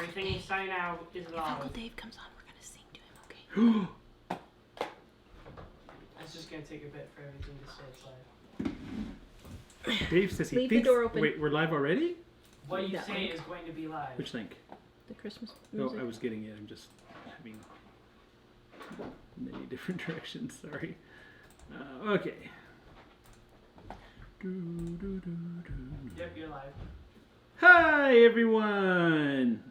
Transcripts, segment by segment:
Everything he's saying now is If loud. Uncle Dave comes on, we're gonna sing to him, okay? It's just gonna take a bit for everything to stay live. Dave says he Leave thinks... the door open. Wait, we're live already? What you That say link. is going to be live. Which link? The Christmas Oh, music. I was getting it. I'm just having many different directions. Sorry. Okay. Yep, you're live. Hi, everyone.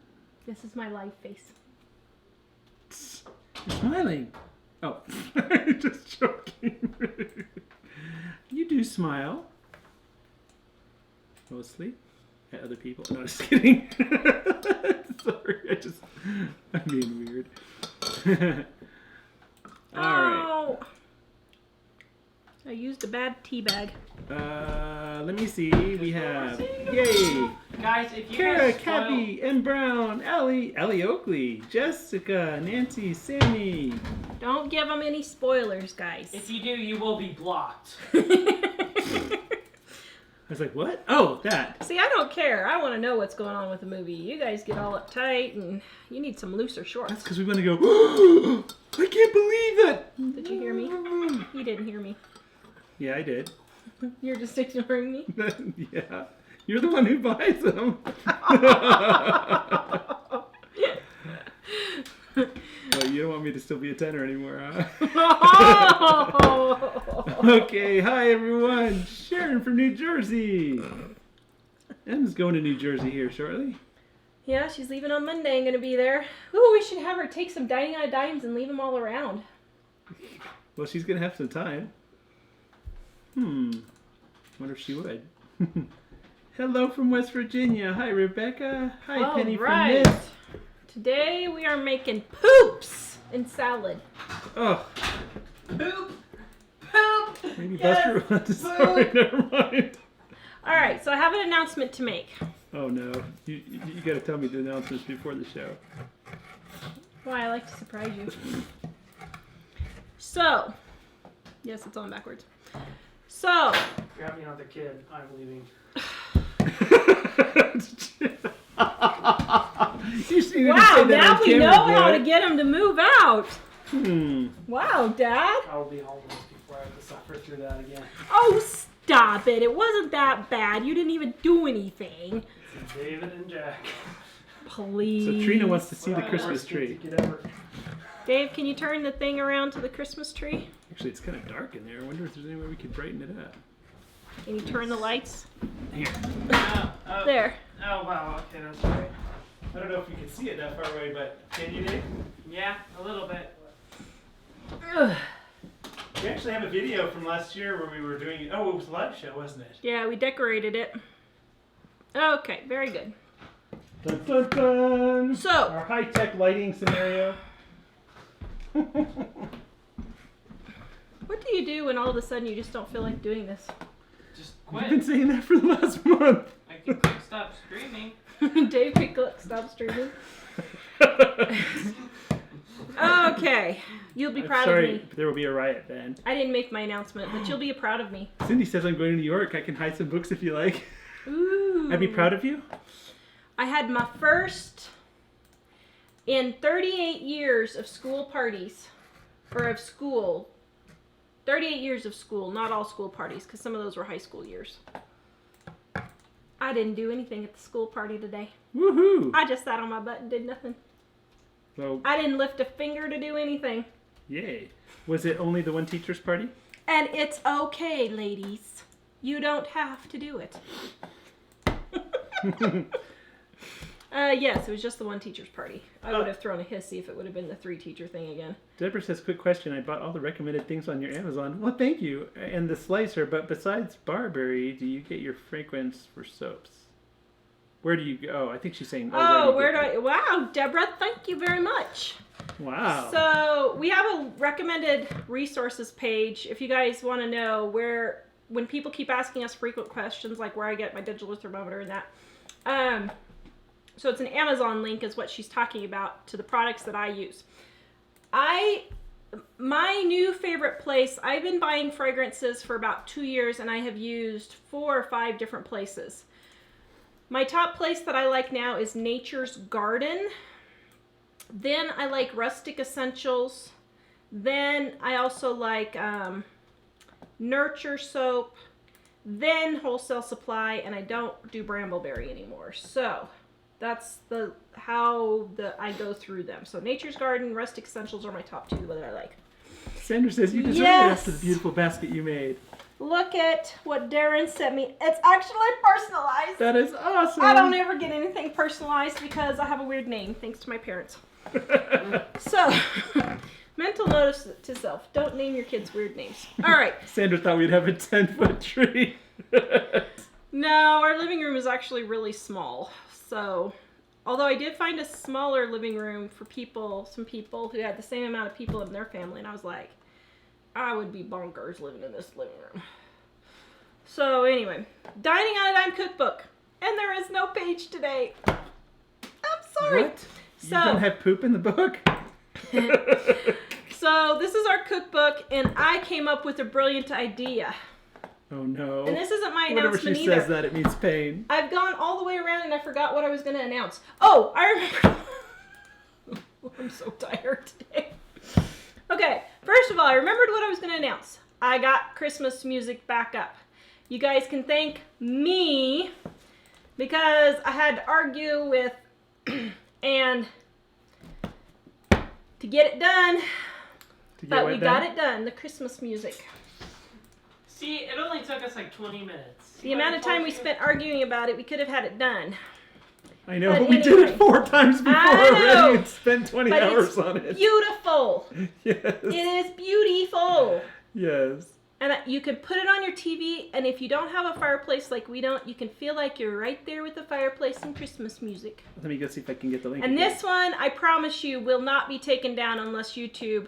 This is my live face. You're smiling. Oh, just joking. You do smile. Mostly. At other people. No, just kidding. Sorry, I'm being weird. Alright. I used a bad tea bag. Let me see. We have... Yay! Guys, if you Kara, guys spoil... Cappy, M. Brown, Ellie Oakley, Jessica, Nancy, Sammy. Don't give them any spoilers, guys. If you do, you will be blocked. I was like, what? Oh, that. See, I don't care. I want to know what's going on with the movie. You guys get all uptight, and you need some looser shorts. That's because we want to go, oh, I can't believe that. Did you hear me? You didn't hear me. Yeah, I did. You're just ignoring me? Yeah. You're the one who buys them. Oh, you don't want me to still be a tenor anymore, huh? Okay, hi everyone. Sharon from New Jersey. Em's going to New Jersey here shortly. Yeah, she's leaving on Monday and going to be there. Ooh, we should have her take some dining on dimes and leave them all around. Well, she's going to have some time. Wonder if she would. Hello from West Virginia. Hi, Rebecca. Hi, All Penny right. from Miss. Today we are making poops and salad. Oh, Poop! Poop! maybe Yes, Buster. Sorry, never mind. All right, so I have an announcement to make. Oh no, you got to tell me the announcements before the show. Why, I like to surprise you. So, yes, it's on backwards. So, Grab me another kid. I'm leaving. wow, now we know how to get him to move out. Wow, Dad. I'll be homeless before I have to suffer through that again. Oh, stop it. It wasn't that bad. You didn't even do anything. It's David and Jack. Please. So Trina wants to see One the of Christmas worst kids tree. you could ever. Dave, can you turn the thing around to the Christmas tree? Actually, it's kind of dark in there. I wonder if there's any way we could brighten it up. Can you turn the lights? Here. Oh, There. Oh, wow. Okay, that's great. I don't know if you can see it that far away, but can you, Dave? Yeah, a little bit. Ugh. We actually have a video from last year where we were doing. Oh, it was a live show, wasn't it? Yeah, we decorated it. Okay, very good. Dun, dun, dun. So, Our high-tech lighting scenario. what do you do when all of a sudden you just don't feel like doing this? Just I've quit. been saying that for the last month. I can quick stop screaming. Dave, stop streaming. Okay, you'll be proud Sorry, of me. there will be a riot then. I didn't make my announcement, but you'll be proud of me. Cindy says I'm going to New York. I can hide some books if you like. Ooh. I'd be proud of you. I had my first in 38 years of school parties, or of school. 38 years of school, not all school parties, because some of those were high school years. I didn't do anything at the school party today. Woohoo! I just sat on my butt and did nothing. So, I didn't lift a finger to do anything. yay. Was it only the one teacher's party? And it's okay, ladies. You don't have to do it. Yes, it was just the one teacher's party. I would have thrown a hissy if it would have been the 3-teacher thing again. Deborah says, quick question. I bought all the recommended things on your Amazon. Well, thank you. And the slicer, but besides barberry, do you get your fragrance for soaps? Where do you go? I think she's saying, Wow, Deborah, thank you very much. Wow. So we have a recommended resources page if you guys want to know where, when people keep asking us frequent questions like where I get my digital thermometer and that. So it's an Amazon link is what she's talking about to the products that I use. My new favorite place, I've been buying fragrances for about 2 years and I have used 4 or 5 different places. My top place that I like now is Nature's Garden. Then I like Rustic Essentials. Then I also like Nurture Soap. Then Wholesale Supply, and I don't do Brambleberry anymore. So that's how I go through them. So Nature's Garden, Rustic Essentials are my top two that I like. Sandra says you deserve it Yes. after the beautiful basket you made. Look at what Darren sent me. It's actually personalized. That is awesome. I don't ever get anything personalized because I have a weird name, thanks to my parents. So, mental notice to self. Don't name your kids weird names. All right. Sandra thought we'd have a 10-foot tree. No, our living room is actually really small. So, although I did find a smaller living room for some people who had the same amount of people in their family, and I was like, I would be bonkers living in this living room. So anyway, Dining on a Dime cookbook. And there is no page today. I'm sorry. What? You So, don't have poop in the book? so this is our cookbook, and I came up with a brilliant idea. Oh no. And this isn't my Whenever announcement she either. says that, it means pain. I've gone all the way around and I forgot what I was going to announce. Oh, I remember. I'm so tired today. Okay, first of all, I remembered what I was going to announce. I got Christmas music back up. You guys can thank me because I had to argue with and to get it done. But we got it done, the Christmas music. See, it only took us like 20 minutes. The amount of time we spent arguing about it, we could have had it done. I know, But but we did anyway. it 4 times before I know. already and spent 20 But hours it's on it. beautiful. Yes. It is beautiful. Yes. And you can put it on your TV, and if you don't have a fireplace like we don't, you can feel like you're right there with the fireplace and Christmas music. Let me go see if I can get the link. And again. this one, I promise you, will not be taken down unless YouTube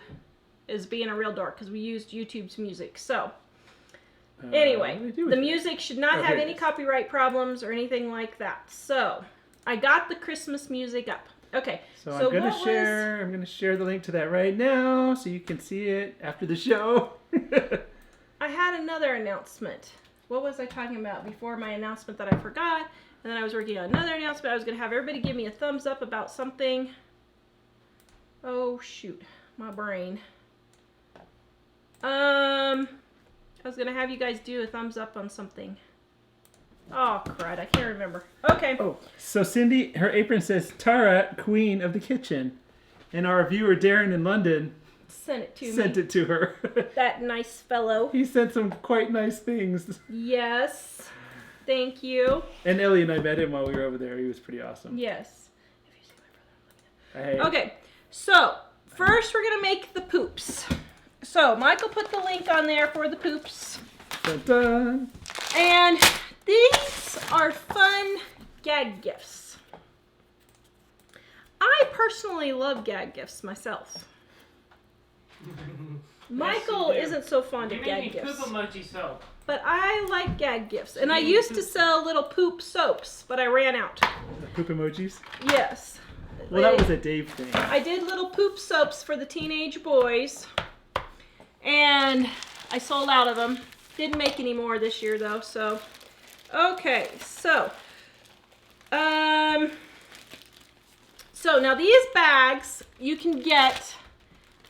is being a real dork, because we used YouTube's music. So, anyway, what do I do with the it? music should not Oh, have here it any is. copyright problems or anything like that. So, I got the Christmas music up. Okay, So I'm gonna what share. I'm gonna share the link to that right now, so you can see it after the show. I had another announcement. What was I talking about before my announcement that I forgot? And then I was working on another announcement. I was going to have everybody give me a thumbs up about something. Oh, shoot. My brain. I was going to have you guys do a thumbs up on something. Oh, crud. I can't remember. Okay. Oh, so Cindy, her apron says Tara, Queen of the Kitchen, and our viewer Darren in London Send it to sent me. it to her. That nice fellow. He said some quite nice things. Yes. Thank you. And Ellie and I met him while we were over there. He was pretty awesome. Yes. Hey. Okay, so first we're gonna make the poops. So Michael put the link on there for the poops. Dun, dun. And these are fun gag gifts. I personally love gag gifts myself. Michael you do. isn't so fond You of made gag me gifts. poop emoji soap. But I like gag gifts. And I used to sell little poop soaps, but I ran out. The poop emojis. Yes. Well, that was a Dave thing. I did little poop soaps for the teenage boys, and I sold out of them. Didn't make any more this year though, so. Okay, so. So now these bags you can get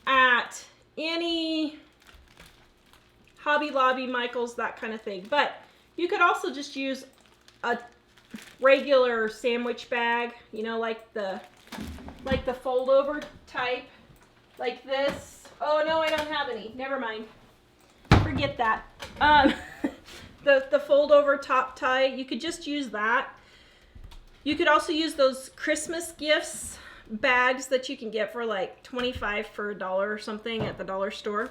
at any Hobby Lobby, Michael's, that kind of thing. But you could also just use a regular sandwich bag, you know, like the fold over type, like this. Oh no, I don't have any. Never mind. Forget that. The fold over top tie, you could just use that. You could also use those Christmas gifts bags that you can get for like $25 for $1 or something at the dollar store.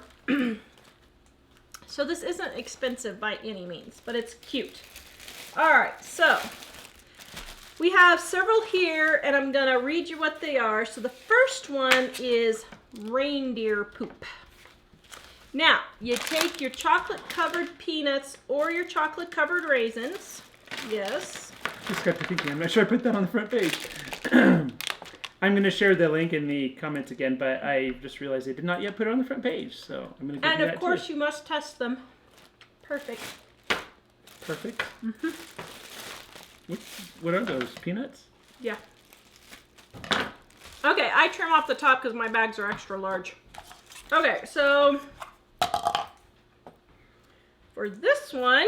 So this isn't expensive by any means, but it's cute. All right, so we have several here, and I'm gonna read you what they are. So the first one is reindeer poop. Now, you take your chocolate-covered peanuts or your chocolate-covered raisins. Yes. Just got to thinking. I'm not sure I put that on the front page. I'm going to share the link in the comments again, but I just realized I did not yet put it on the front page, so I'm going to And do of that course, too. you must test them. Perfect. Perfect. What are those? Peanuts? Yeah. Okay, I trim off the top because my bags are extra large. Okay, so for this one,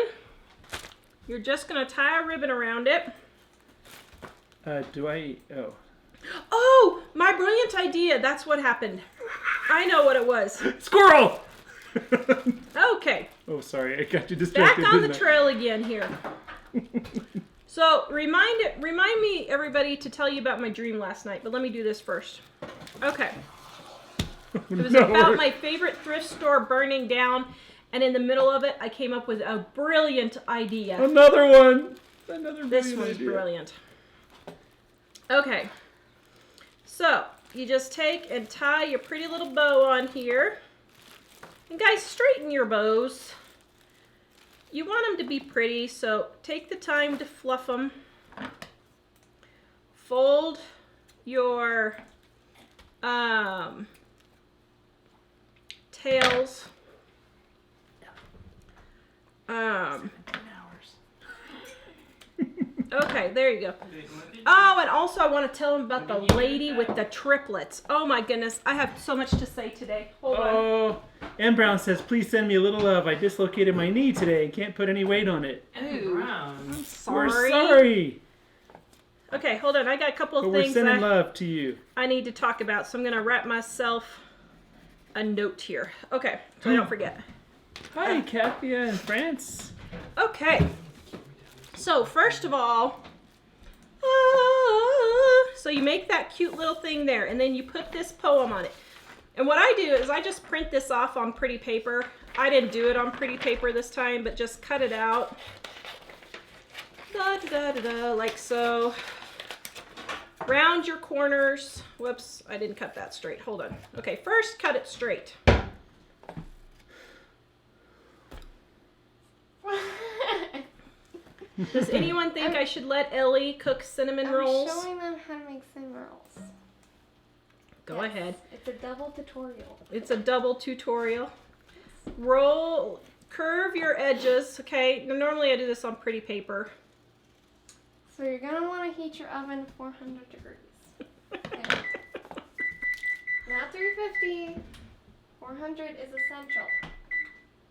you're just going to tie a ribbon around it. Oh. Oh, my brilliant idea. That's what happened. I know what it was. Squirrel! Okay. Oh, sorry. I got you distracted. Back on the trail again here. So, remind me, everybody, to tell you about my dream last night. But let me do this first. Okay. It was about my favorite thrift store burning down. And in the middle of it, I came up with a brilliant idea. Another one. This one's brilliant. Okay. So, you just take and tie your pretty little bow on here. And guys, straighten your bows. You want them to be pretty, so take the time to fluff them. Fold your tails. Okay, there you go. Oh, and also I want to tell them about the lady with the triplets. Oh my goodness, I have so much to say today. Hold on. Oh, M. Brown says, please send me a little love. I dislocated my knee today and can't put any weight on it. Ooh. Brown. I'm sorry. We're sorry. Okay, hold on. I got a couple of But things we're sending love to you. I need to talk about, so I'm going to write myself a note here. Okay, so I don't forget. Hi, Kathia in France. Okay. So, first of all, so you make that cute little thing there, and then you put this poem on it. And what I do is I just print this off on pretty paper. I didn't do it on pretty paper this time, but just cut it out. Like so. Round your corners. Whoops, I didn't cut that straight. Hold on. Okay, first cut it straight. Does anyone think I should let Ellie cook cinnamon rolls? I'm showing them how to make cinnamon rolls. Go ahead. It's a double tutorial. It's a double tutorial. Curve your edges, okay? Now, normally I do this on pretty paper. So you're going to want to heat your oven 400 degrees. Okay. Not 350. 400 is essential.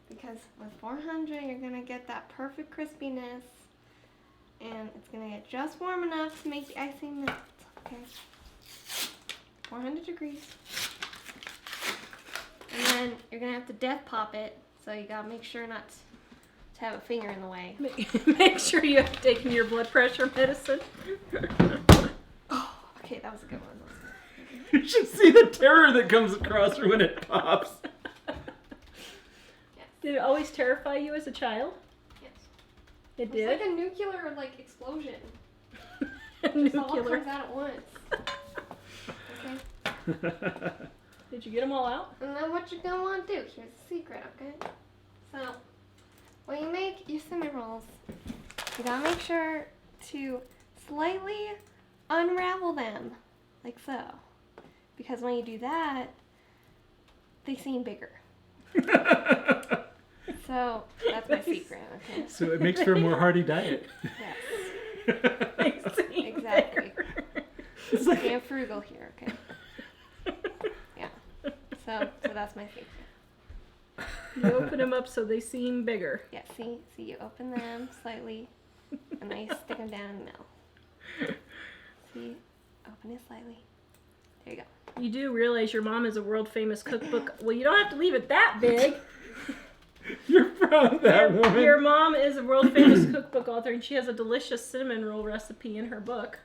Because with 400, you're going to get that perfect crispiness. And it's going to get just warm enough to make the icing melt. Okay. 400 degrees. And then you're going to have to death pop it. So you got to make sure not to have a finger in the way. Make sure you have taken your blood pressure medicine. Oh, okay, that was a good one. You should see the terror that comes across her when it pops. Yes. Did it always terrify you as a child? Yes. It It's did? like a nuclear explosion. Nuclear. It all comes out at once. Okay. Did you get them all out? And then what you're gonna want to do? Here's the secret, okay? So, when you make your cinnamon rolls, you gotta make sure to slightly unravel them, like so. Because when you do that, they seem bigger. So, that's my secret, okay? So it makes for a more hearty diet. Yes. Exactly. It's like, Being frugal here, okay? Yeah. So that's my secret. You open them up so they seem bigger. Yeah, see, you open them slightly, and then you stick them down in the middle. See, open it slightly. There you go. You do realize your mom is a world famous cookbook. Well, you don't have to leave it that big. you're proud of that woman. Your mom is a world famous cookbook author, and she has a delicious cinnamon roll recipe in her book.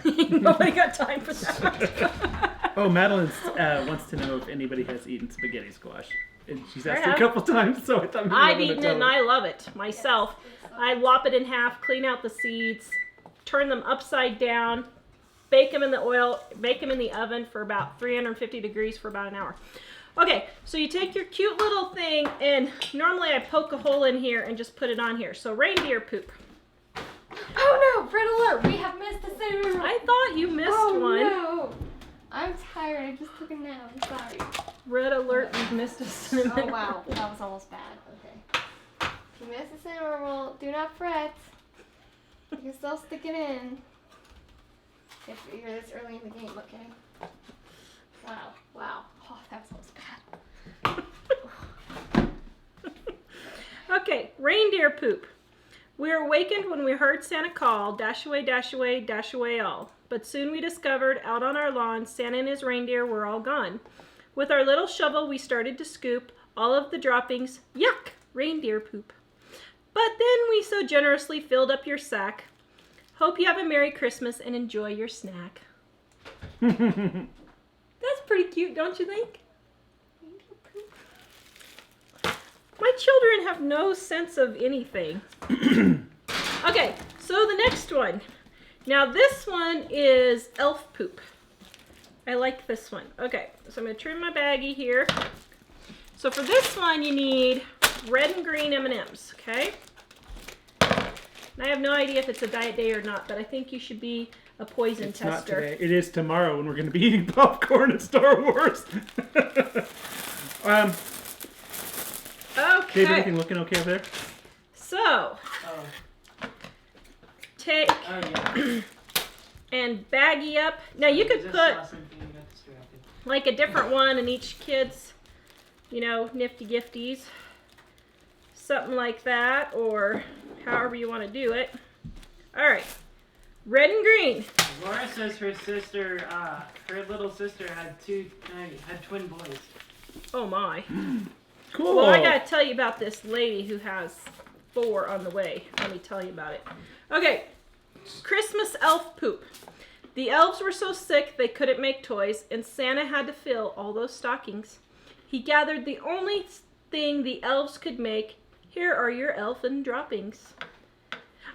Nobody got time for that. Oh, Madeline wants to know if anybody has eaten spaghetti squash. And she's asked I a have. couple times, so I thought maybe I've I'm gonna eaten it tell and her. I love it myself. I lop it in half, clean out the seeds, turn them upside down, bake them in the oil, bake them in the oven for about 350 degrees for about an hour. Okay, so you take your cute little thing, and normally I poke a hole in here and just put it on here. So reindeer poop. Oh no, red alert! We have missed the cinnamon roll. I thought you missed one. No. I'm tired. I just took a nap. I'm sorry. Red alert, you've missed a cinnamon Oh wow, that was almost bad. Okay. If you missed the cinnamon roll, do not fret. You can still stick it in if you're this early in the game, okay? Wow, wow. Oh, that smells bad. Okay, reindeer poop. We were awakened when we heard Santa call, dash away all. But soon we discovered out on our lawn, Santa and his reindeer were all gone. With our little shovel, we started to scoop all of the droppings. Yuck! Reindeer poop. But then we so generously filled up your sack. Hope you have a Merry Christmas and enjoy your snack. That's pretty cute, don't you think? My children have no sense of anything. Okay, so the next one. Now this one is elf poop. I like this one. Okay, so I'm going to trim my baggie here. So for this one you need red and green M&Ms, okay? And I have no idea if it's a diet day or not, but I think you should be a poison It's not tester. today. It is tomorrow when we're going to be eating popcorn and Star Wars. Okay. Dave, everything looking okay over there? So, Oh, take oh yeah. and baggie up. Now you could Just put saw something and got distracted. like a different one in each kid's, you know, nifty gifties. Something like that, or however you want to do it. All right, red and green. Laura says her sister, her little sister had twin boys. Oh my. Cool. Well, I gotta tell you about this lady who has 4 on the way. Let me tell you about it. Okay, Christmas elf poop. The elves were so sick they couldn't make toys, and Santa had to fill all those stockings. He gathered the only thing the elves could make. Here are your elfin droppings.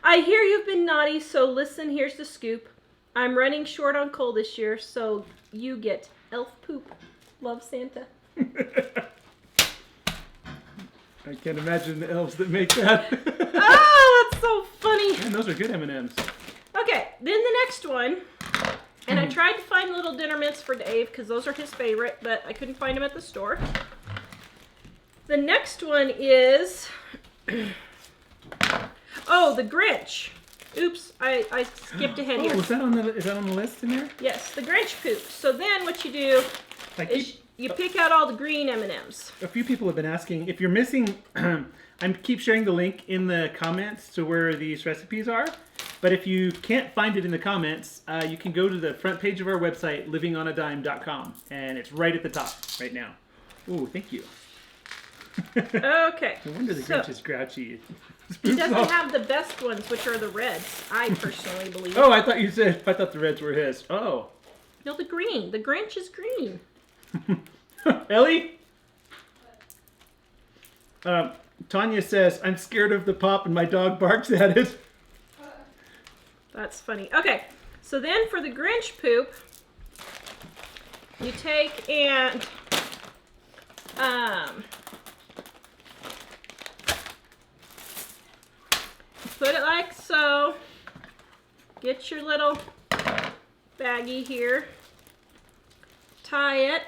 I hear you've been naughty, so listen, here's the scoop. I'm running short on coal this year, so you get elf poop. Love, Santa. I can't imagine the elves that make that. Oh, that's so funny. Man, those are good M&Ms. Okay, then the next one, and I tried to find little dinner mints for Dave because those are his favorite, but I couldn't find them at the store. The next one is, oh, the Grinch. Oops, I skipped ahead here. Oh, is that on the list in there? Yes, the Grinch poop. So then what you do is you pick out all the green M&Ms. A few people have been asking if you're missing. I keep sharing the link in the comments to where these recipes are. But if you can't find it in the comments, you can go to the front page of our website, livingonadime.com, and it's right at the top right now. Ooh, thank you. Okay. No wonder the so Grinch is grouchy. he doesn't have the best ones, which are the reds, I personally believe. Oh, I thought the reds were his. Oh. No, the green. The Grinch is green. Ellie? Tanya says, I'm scared of the pop and my dog barks at it. That's funny. Okay, so then for the Grinch poop, you take and put it like so. Get your little baggie here. Tie it.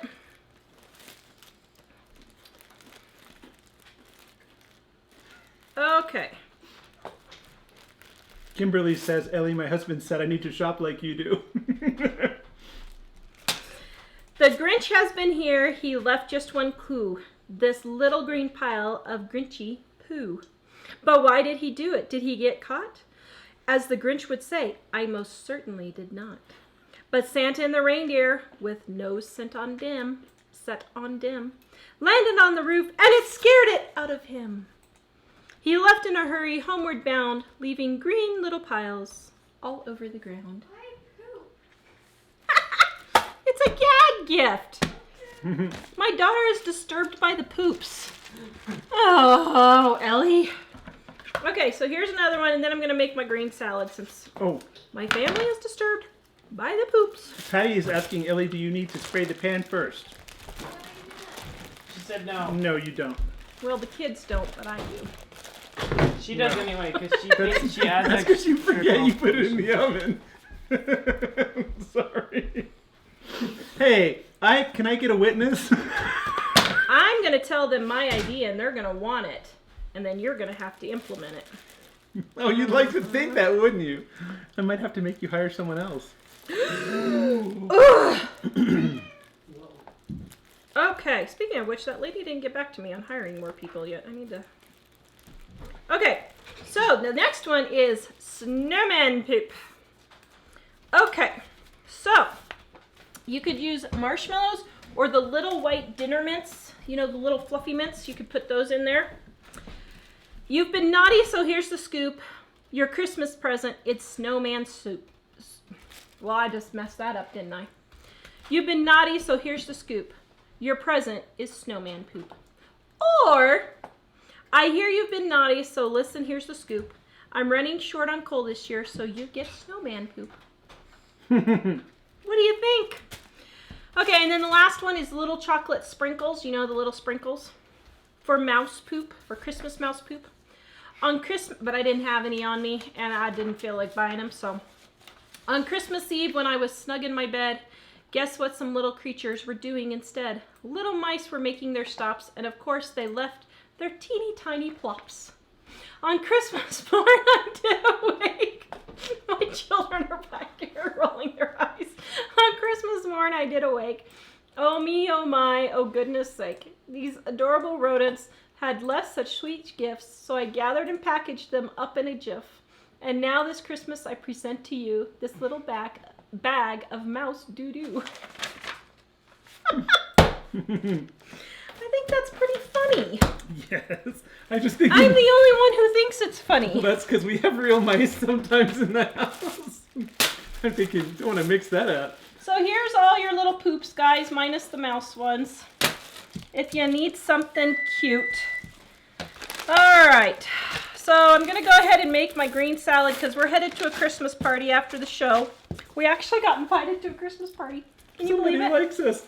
Okay. Kimberly says, Ellie, my husband said I need to shop like you do. The Grinch has been here. He left just one clue. This little green pile of Grinchy poo. But why did he do it? Did he get caught? As the Grinch would say, I most certainly did not. But Santa and the reindeer, with nose set on dim, landed on the roof, and it scared it out of him. He left in a hurry, homeward bound, leaving green little piles all over the ground. It's a gag gift. My daughter is disturbed by the poops. Oh, Ellie. Okay, so here's another one, and then I'm going to make my green salad since my family is disturbed by the poops. Patty is asking, Ellie, do you need to spray the pan first? She said no. No, you don't. Well, the kids don't, but I do. She does anyway, because she adds That's because you forget you put it in the oven. Sorry. Hey, can I get a witness? I'm going to tell them my idea, and they're going to want it, and then you're going to have to implement it. Oh, you'd like to think that, wouldn't you? I might have to make you hire someone else. Okay, speaking of which, that lady didn't get back to me on hiring more people yet. I need to... Okay, so the next one is snowman poop. Okay, so you could use marshmallows or the little white dinner mints. You know, the little fluffy mints. You could put those in there. You've been naughty, so here's the scoop. Your Christmas present, it's snowman soup. Well, I just messed that up, didn't I? You've been naughty, so here's the scoop. Your present is snowman poop. Or, I hear you've been naughty, so listen, here's the scoop. I'm running short on coal this year, so you get snowman poop. What do you think? Okay, and then the last one is little chocolate sprinkles. You know, the little sprinkles for mouse poop, for Christmas mouse poop. On Christmas, but I didn't have any on me, and I didn't feel like buying them, so. On Christmas Eve, when I was snug in my bed, guess what some little creatures were doing instead? Little mice were making their stops, and of course they left their teeny tiny plops. On Christmas morn, I did awake. My children are back here rolling their eyes. On Christmas morn, I did awake. Oh me, oh my, oh goodness sake. These adorable rodents had left such sweet gifts, so I gathered and packaged them up in a jiff. And now this Christmas I present to you this little bag of mouse doo-doo. I think that's pretty funny. Yes. I just think I'm the only one who thinks it's funny. Well, that's because we have real mice sometimes in the house. I'm thinking, don't want to mix that up. So here's all your little poops, guys, minus the mouse ones. If you need something cute. All right. So I'm going to go ahead and make my green salad because we're headed to a Christmas party after the show. We actually got invited to a Christmas party. Can you believe it? Somebody likes us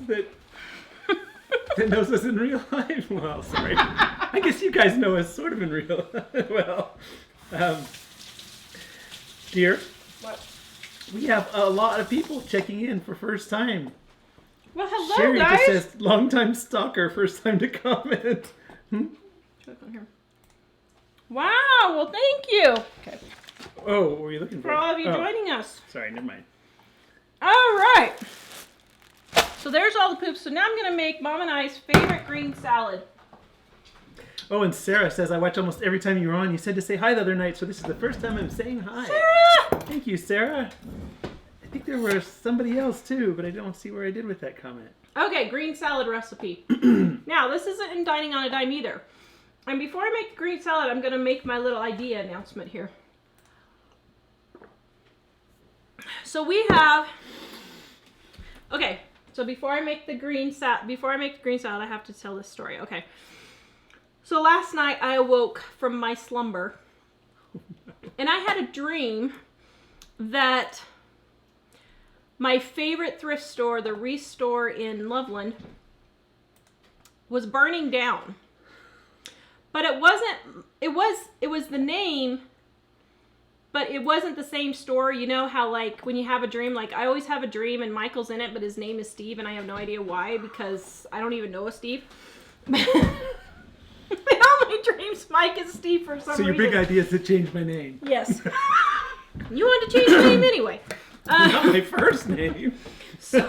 that knows us in real life. Well, sorry. I guess you guys know us sort of in real life. Well, dear. What? We have a lot of people checking in for first time. Well, hello, Sherry guys. just says, long time stalker, first time to comment. Check on here. Wow, well, thank you. Okay. Oh, what were you looking for? For all of you joining us. Sorry, never mind. All right. So there's all the poops. So now I'm going to make Mom and I's favorite green salad. Oh, and Sarah says, I watch almost every time you're on. You said to say hi the other night, so this is the first time I'm saying hi. Sarah! Thank you, Sarah. I think there was somebody else too, but I don't see where I did with that comment. Okay, green salad recipe. Now, this isn't in Dining on a Dime either. And before I make the green salad, I'm going to make my little idea announcement here. So we have... Okay, so before I make the green salad, I have to tell this story. Okay. So last night I awoke from my slumber and I had a dream that my favorite thrift store, the Wreath store in Loveland, was burning down. But it was the name, but it wasn't the same store. You know how, like, when you have a dream, like, I always have a dream and Michael's in it, but his name is Steve, and I have no idea why, because I don't even know a Steve. In all my dreams, Mike is Steve for some reason. So your big idea is to change my name. Yes. You wanted to change your name anyway. Not my first name. So as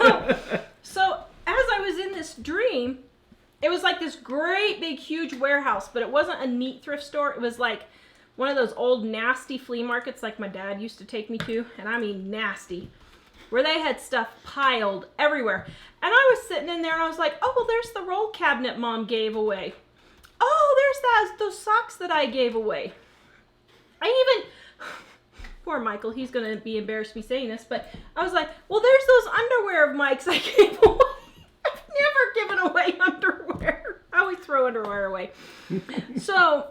I was in this dream, it was like this great big huge warehouse, but it wasn't a neat thrift store. It was like one of those old nasty flea markets like my dad used to take me to, and I mean nasty, where they had stuff piled everywhere. And I was sitting in there and I was like, oh, well, there's the roll cabinet Mom gave away. Oh, there's those socks that I gave away. Poor Michael, he's going to be embarrassed me saying this, but I was like, well, there's those underwear of Mike's I gave away. I've never given away underwear. I always throw underwear away. So,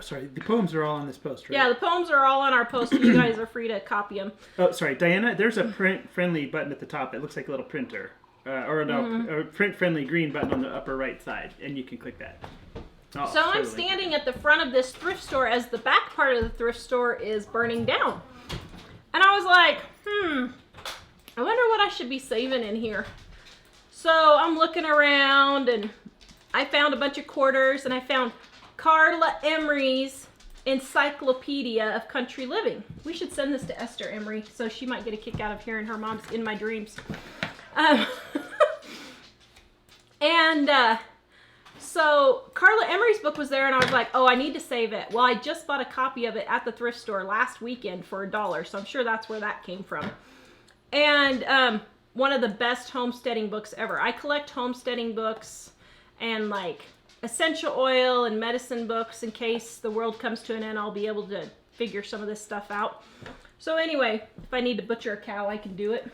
sorry, the poems are all on this post, right? yeah, the poems are all on our post. You guys are free to copy them. Oh, sorry, Diana, there's a print-friendly button at the top. It looks like a little printer. A print-friendly green button on the upper right side, and you can click that. Oh, So I'm standing at the front of this thrift store as the back part of the thrift store is burning down. And I was like, I wonder what I should be saving in here. So I'm looking around and I found a bunch of quarters and I found Carla Emery's Encyclopedia of Country Living. We should send this to Esther Emery, so she might get a kick out of hearing her mom's In My Dreams. So Carla Emery's book was there, and I was like, oh, I need to save it. Well, I just bought a copy of it at the thrift store last weekend for $1, so I'm sure that's where that came from. And one of the best homesteading books ever. I collect homesteading books and like essential oil and medicine books in case the world comes to an end. I'll be able to figure some of this stuff out. So anyway, if I need to butcher a cow, I can do it.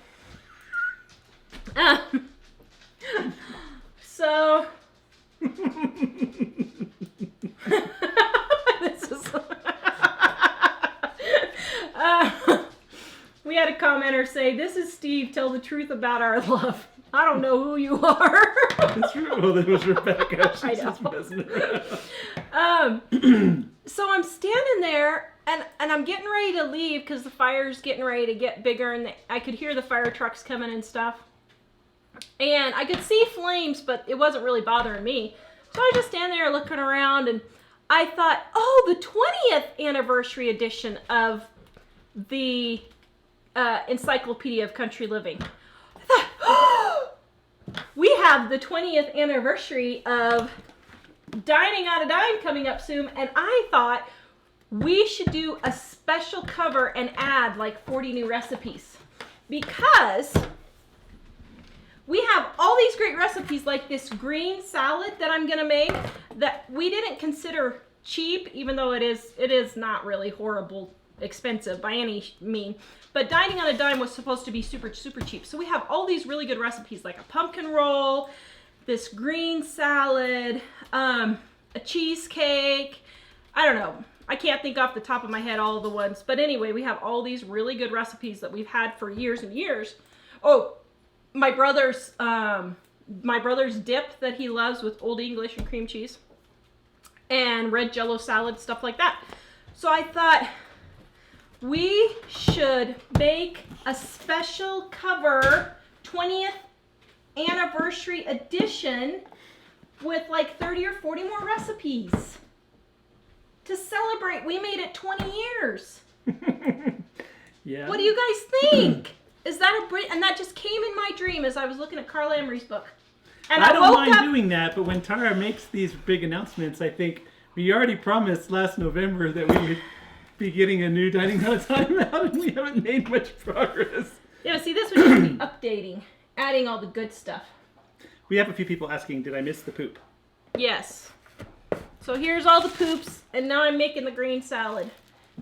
So this is we had a commenter say, "This is Steve. Tell the truth about our love." I don't know who you are. That's true. Well, that was Rebecca. I She's know. just messing around. So I'm standing there and I'm getting ready to leave because the fire's getting ready to get bigger, and I could hear the fire trucks coming and stuff. And I could see flames, but it wasn't really bothering me. So I just stand there looking around, and I thought, oh, the 20th anniversary edition of the Encyclopedia of Country Living. I thought, oh, we have the 20th anniversary of Dining on a Dime coming up soon, and I thought we should do a special cover and add like 40 new recipes, because we have all these great recipes, like this green salad that I'm gonna make that we didn't consider cheap, even though it is not really horrible expensive by any mean. But Dining on a Dime was supposed to be super, super cheap. So we have all these really good recipes, like a pumpkin roll, this green salad, a cheesecake. I don't know. I can't think off the top of my head all of the ones. But anyway, we have all these really good recipes that we've had for years and years. Oh, my brother's dip that he loves with Old English and cream cheese, and red Jello salad, stuff like that. So I thought we should make a special cover 20th anniversary edition with like 30 or 40 more recipes to celebrate. We made it 20 years. Yeah. What do you guys think? Is that and that just came in my dream as I was looking at Carla Emery's book. And I don't woke mind up, doing that, but when Tara makes these big announcements, I think we already promised last November that we would be getting a new Dining on a Dime out, and we haven't made much progress. Yeah, see, this would just be updating, adding all the good stuff. We have a few people asking, did I miss the poop? Yes. So here's all the poops, and now I'm making the green salad.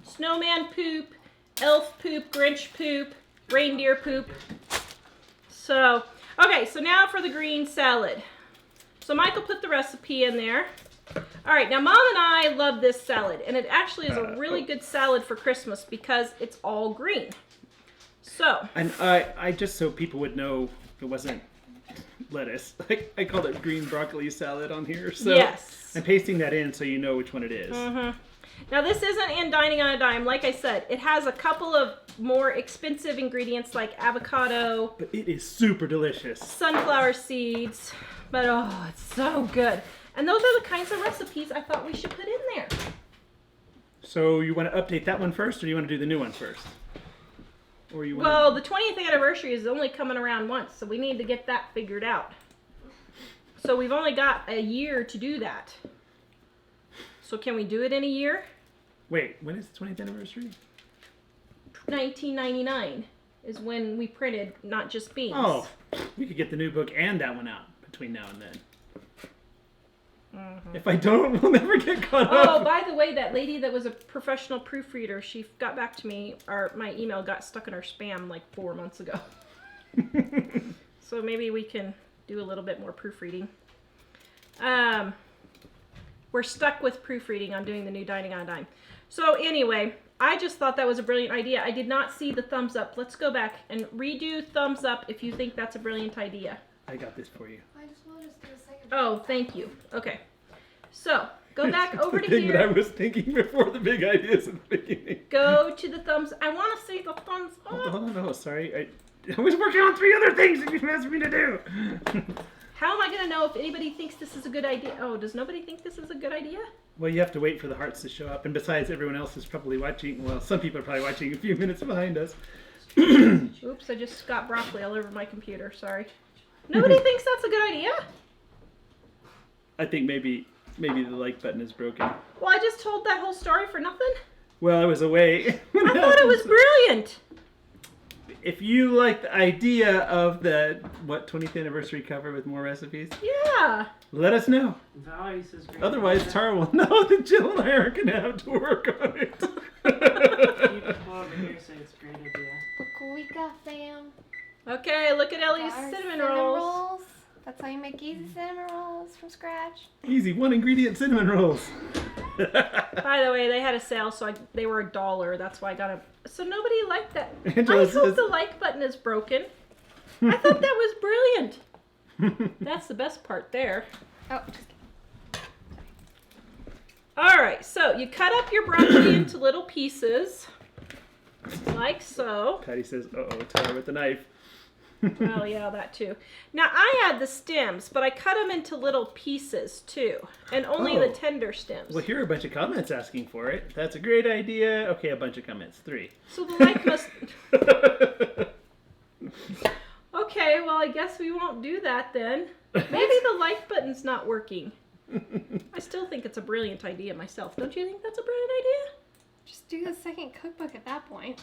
Snowman poop, elf poop, Grinch poop, reindeer poop. So, okay, so now for the green salad. So Michael put the recipe in there. All right, now Mom and I love this salad, and it actually is a really good salad for Christmas because it's all green. So. And I just so people would know it wasn't lettuce. I called it green broccoli salad on here. So yes. I'm pasting that in so you know which one it is. Mm-hmm. Now this isn't in Dining on a Dime. Like I said, it has a couple of more expensive ingredients like avocado. But it is super delicious. Sunflower seeds. But oh, it's so good. And those are the kinds of recipes I thought we should put in there. So you want to update that one first, or you want to do the new one first? Or you want Well, the 20th anniversary is only coming around once, so we need to get that figured out. So we've only got a year to do that. So can we do it in a year? Wait, when is the 20th anniversary? 1999 is when we printed Not Just Beans. Oh, we could get the new book and that one out between now and then. Mm-hmm. If I don't, we'll never get caught Oh, up. by the way, that lady that was a professional proofreader, she got back to me, or my email got stuck in her spam like 4 months ago. So maybe we can do a little bit more proofreading. We're stuck with proofreading on doing the new Dining on a Dime. So anyway, I just thought that was a brilliant idea. I did not see the thumbs up. Let's go back and redo thumbs up if you think that's a brilliant idea. I got this for you. I just want to do a second. Oh, thank you. Okay. So, go back It's over the to thing that I here. was thinking before the big ideas at the beginning. Go to the thumbs. I want to see the thumbs up. Hold on, no, sorry. I was working on 3 other things that you asked me to do. How am I going to know if anybody thinks this is a good idea? Oh, does nobody think this is a good idea? Well, you have to wait for the hearts to show up. And besides, everyone else is probably watching. Well, some people are probably watching a few minutes behind us. Oops, I just got broccoli all over my computer. Sorry. Nobody thinks that's a good idea? I think maybe the like button is broken. Well, I just told that whole story for nothing. Well, I was away. I thought it was brilliant. If you like the idea of the 20th anniversary cover with more recipes, Yeah. let us know. Valerie says great. Otherwise, Tara will know that Jill and I are going to have to work on it. People over here say it's a great idea. Look what we got, fam. Okay, look at Ellie's Got our cinnamon rolls. That's how you make easy cinnamon rolls from scratch. Easy, 1 ingredient cinnamon rolls. By the way, they had a sale, so they were $1. That's why I got them. So nobody liked that. Angela I hope says- the like button is broken. I thought that was brilliant. That's the best part there. Oh, just All right, so you cut up your broccoli into little pieces, like so. Patty says, uh-oh, Tara with the knife. Oh yeah, that too. Now I had the stems, but I cut them into little pieces too, and only the Oh. tender stems. Well, here are a bunch of comments asking for it. That's a great idea. Okay, a bunch of comments. 3. So the like must... Okay, well I guess we won't do that then. Maybe the like button's not working. I still think it's a brilliant idea myself. Don't you think that's a brilliant idea? just do the second cookbook at that point.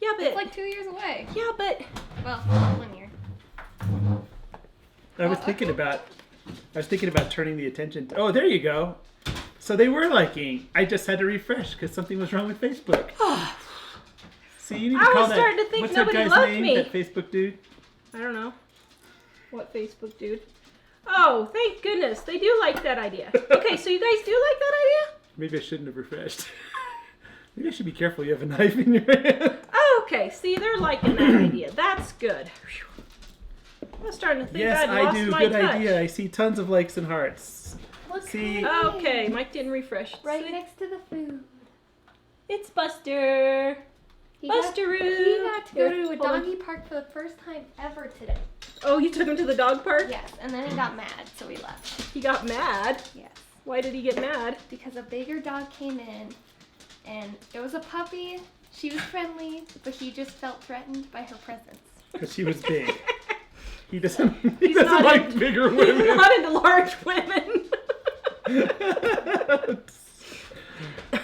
Yeah, but... It's like 2 years away. Yeah, but... Well, 1 year. I was thinking about turning the attention to, oh, there you go. So they were liking. I just had to refresh because something was wrong with Facebook. See, you need to I call was that. starting to think what's nobody that guy's loved name? me. That Facebook dude. I don't know. What Facebook dude? Oh, thank goodness. They do like that idea. Okay, so you guys do like that idea? Maybe I shouldn't have refreshed. Maybe I should be careful. You have a knife in your hand. Oh, okay. See, they're liking that idea. That's good. Whew. I was starting to think Yes, I'd I lost do. my Good touch. idea. I see tons of likes and hearts. Look See? who it Okay, is. Mike didn't refresh. Right See? next to the food. It's Buster. He got to Buster-oo. go to a Here, hold on. doggy park for the first time ever today. Oh, you took him to the dog park? Yes, and then he got mad, so we left. He got mad. Yes. Why did he get mad? Because a bigger dog came in, and it was a puppy. She was friendly, but he just felt threatened by her presence. Because she was big. He doesn't. He's He doesn't not like into- bigger He's women. not into large women.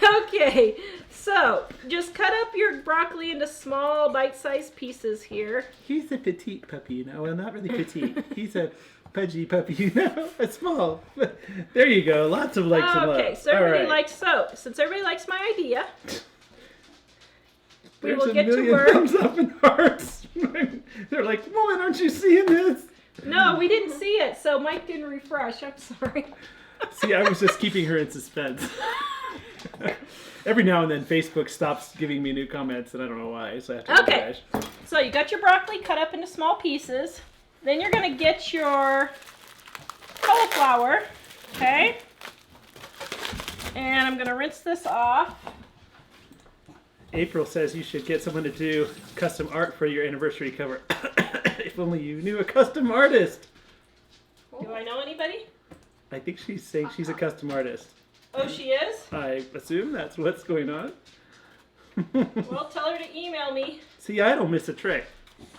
Okay, so just cut up your broccoli into small bite-sized pieces here. He's a petite puppy, you know. Well, not really petite. He's a pudgy puppy, you know. A small. There you go. Lots of likes and love. Okay, so everybody All right. since everybody likes my idea, we There's will a get to million work. thumbs up and hearts. They're like, woman, aren't you seeing this? No, we didn't see it, so Mike didn't refresh. I'm sorry. See, I was just keeping her in suspense. Every now and then, Facebook stops giving me new comments, and I don't know why, so I have to Okay. refresh. So you got your broccoli cut up into small pieces. Then you're going to get your cauliflower, okay? And I'm going to rinse this off. April says you should get someone to do custom art for your anniversary cover. If only you knew a custom artist. Do I know anybody? I think she's saying she's a custom artist. Oh, she is? I assume that's what's going on. Well, tell her to email me. See, I don't miss a trick.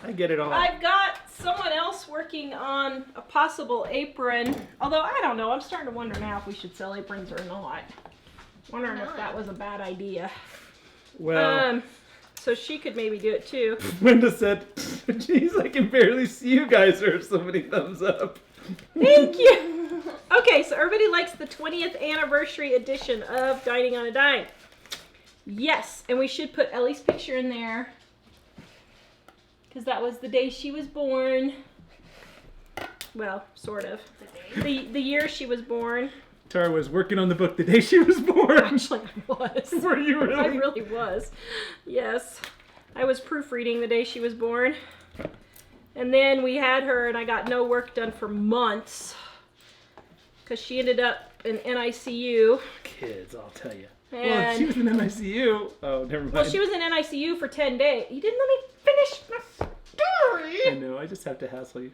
I get it all. I've got someone else working on a possible apron. Although, I don't know. I'm starting to wonder now if we should sell aprons or not. Wondering if that was a bad idea. Well, So she could maybe do it too. Linda said, geez, I can barely see you guys. There's so many thumbs up. Thank you. Okay, so everybody likes the 20th anniversary edition of Dining on a Dime. Yes, and we should put Ellie's picture in there because that was the day she was born. Well, sort of. The year she was born. Tara was working on the book the day she was born. Actually, I was. Were you really? I really was. Yes. I was proofreading the day she was born. And then we had her, and I got no work done for months because she ended up in NICU. Kids, I'll tell you. Well, And she was in NICU. Oh, never mind. well, she was in NICU for 10 days. You didn't let me finish my I story. know, I just have to hassle you.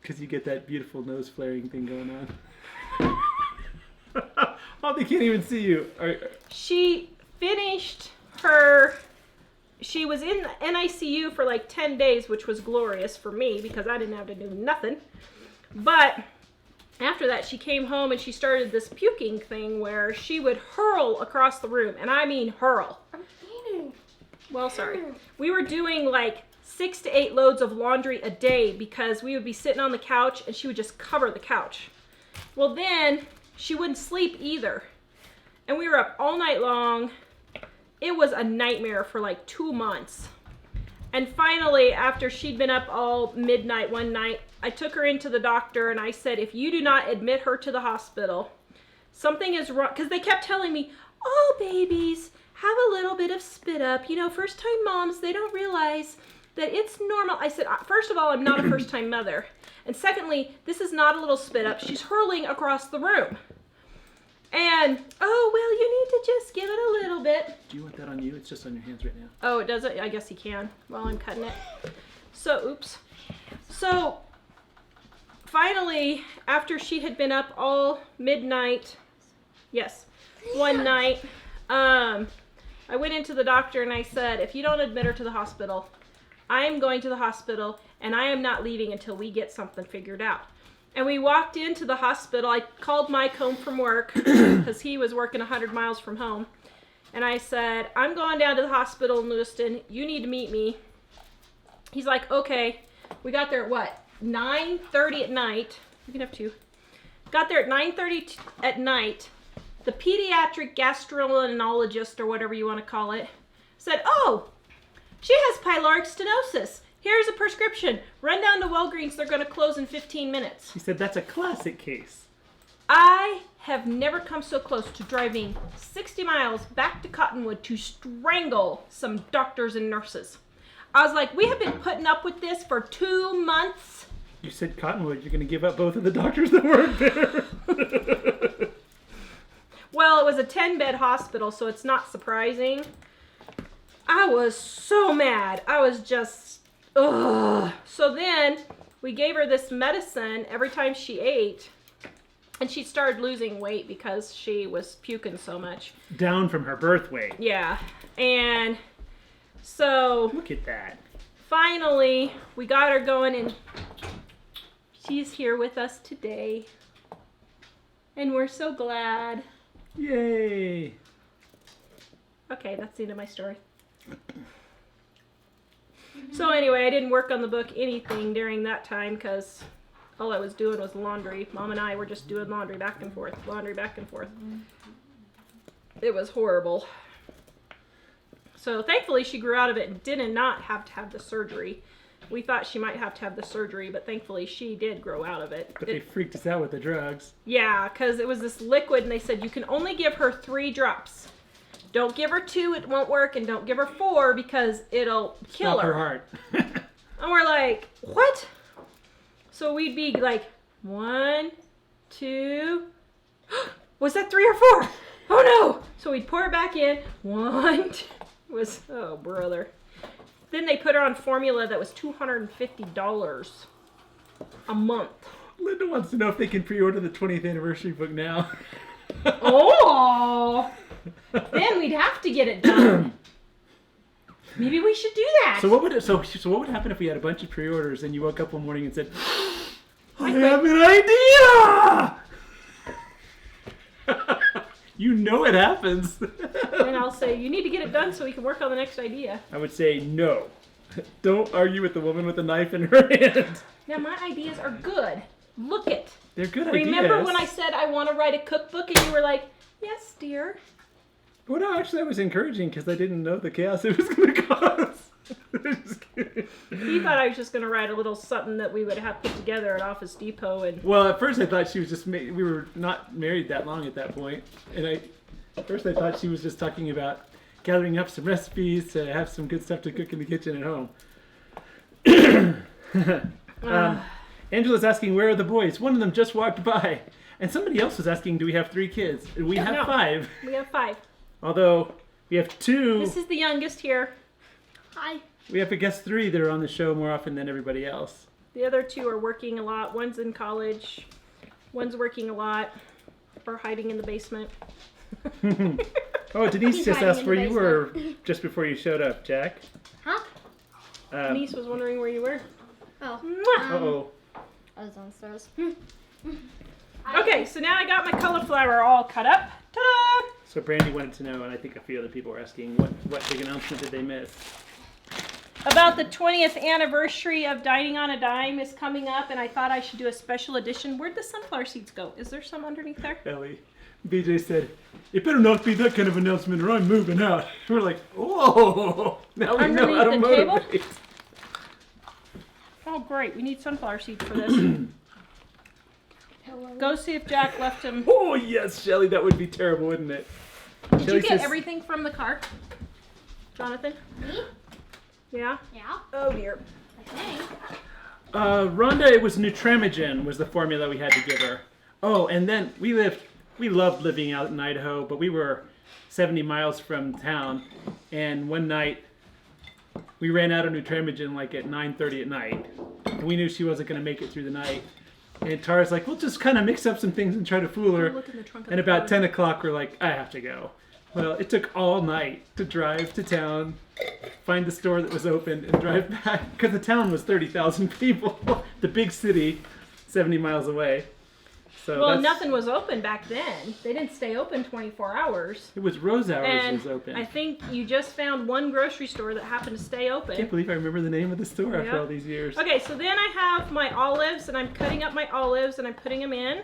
because you get that beautiful nose flaring thing going on. Oh, they can't even see you. She finished her. She was in the NICU for like 10 days, which was glorious for me because I didn't have to do nothing. But after that, she came home and she started this puking thing where she would hurl across the room. And I mean hurl. I'm eating. Well, sorry. We were doing like 6 to 8 loads of laundry a day because we would be sitting on the couch and she would just cover the couch. Well, then she wouldn't sleep either. And we were up all night long. It was a nightmare for like 2 months. And finally, after she'd been up all midnight one night, I took her into the doctor and I said, if you do not admit her to the hospital, something is wrong. Because they kept telling me, oh, babies, have a little bit of spit up. You know, first time moms, they don't realize that it's normal. I said, first of all, I'm not a first time mother. And secondly, this is not a little spit up. She's hurling across the room. And, oh, well, you need to just give it a little bit. Do you want that on you? It's just on your hands right now. Oh, it doesn't? I guess you can while I'm cutting it. So, oops. So, finally, after she had been up all midnight, yes, one night, I went into the doctor and I said, if you don't admit her to the hospital, I am going to the hospital and I am not leaving until we get something figured out. And we walked into the hospital. I called Mike home from work because he was working 100 miles from home. And I said, I'm going down to the hospital in Lewiston. You need to meet me. He's like, okay. We got there at what? 9:30 at night. You can have two. Got there at 9:30 at night. The pediatric gastroenterologist, or whatever you want to call it, said, oh, she has pyloric stenosis. Here's a prescription. Run down to Walgreens. They're going to close in 15 minutes. He said that's a classic case. I have never come so close to driving 60 miles back to Cottonwood to strangle some doctors and nurses. I was like, we have been putting up with this for 2 months. You said Cottonwood. You're going to give up both of the doctors that weren't there. Well, it was a 10-bed hospital, so it's not surprising. I was so mad. I was just, ugh. So then we gave her this medicine every time she ate, and she started losing weight because she was puking so much. Down from her birth weight. Yeah, and so Look at that. finally we got her going, and she's here with us today, and we're so glad. Yay. Okay, that's the end of my story. So anyway, I didn't work on the book anything during that time because all I was doing was laundry. Mom and I were just doing laundry back and forth, laundry back and forth. It was horrible. So thankfully she grew out of it and did not have to have the surgery. We thought she might have to have the surgery, but thankfully she did grow out of it. But they freaked us out with the drugs. Yeah, because it was this liquid and they said you can only give her 3 drops. Don't give her 2, it won't work, and don't give her 4 because it'll kill Stop her her. heart. And we're like, what? So we'd be like, 1, 2, was that 3 or 4? Oh no! So we'd pour it back in, 1, 2, was, oh brother. Then they put her on formula that was $250 a month. Linda wants to know if they can pre-order the 20th anniversary book now. Oh! Then we'd have to get it done. Maybe we should do that. So what would happen if we had a bunch of pre-orders and you woke up one morning and said, I have an idea! You know it happens. And I'll say, you need to get it done so we can work on the next idea. I would say no. Don't argue with the woman with the knife in her hand. Now my ideas are good. Look it. They're good ideas. Remember when I said I want to write a cookbook and you were like, yes, dear. Well, no, actually, that was encouraging because I didn't know the chaos it was going to cause. Just kidding. He thought I was just going to write a little something that we would have put together at Office Depot. And Well, at first I thought she was just, we were not married that long at that point. And at first I thought she was just talking about gathering up some recipes to have some good stuff to cook in the kitchen at home. Angela's asking, where are the boys? One of them just walked by. And somebody else was asking, do we have 3 kids? We have no. 5. We have 5. Although, we have 2. This is the youngest here. Hi. We have, I guess, 3 that are on the show more often than everybody else. The other two are working a lot. One's in college. One's working a lot. Or hiding in the basement. Oh, Denise He's just hiding asked in where the you were just before you showed up, Jack. Huh? Denise was wondering where you were. Oh. Uh-oh. I was downstairs. Okay, so now I got my cauliflower all cut up. Ta-da! So Brandy wanted to know, and I think a few other people were asking, what big announcement did they miss? About the 20th anniversary of Dining on a Dime is coming up, and I thought I should do a special edition. Where'd the sunflower seeds go? Is there some underneath there? Ellie, BJ said, it better not be that kind of announcement or I'm moving out. We're like, whoa, now we know how to Underneath the table? motivate. Oh, great. We need sunflower seeds for this. Hello. Go see if Jack left him. Oh, yes, Shelly, that would be terrible, wouldn't it? Did Shelly you get says- everything from the car? Jonathan? Me? Yeah? Yeah. Oh, dear. I think. Rhonda, it was Nutramigen was the formula we had to give her. Oh, and then we loved living out in Idaho, but we were 70 miles from town, and one night we ran out of Nutramigen like at 9:30 at night, and we knew she wasn't going to make it through the night. And Tara's like, we'll just kind of mix up some things and try to fool her. Look in the trunk of And the about car. 10 o'clock, we're like, I have to go. Well, it took all night to drive to town, find the store that was open, and drive back. Because the town was 30,000 people. The big city, 70 miles away. So Well, that's- nothing was open back then. They didn't stay open 24 hours. It was Rose Hours And was open. I think you just found one grocery store that happened to stay I open. can't believe I remember the name of the store after Yeah. all these years. Okay, so then I have my olives, and I'm cutting up my olives, and I'm putting them in.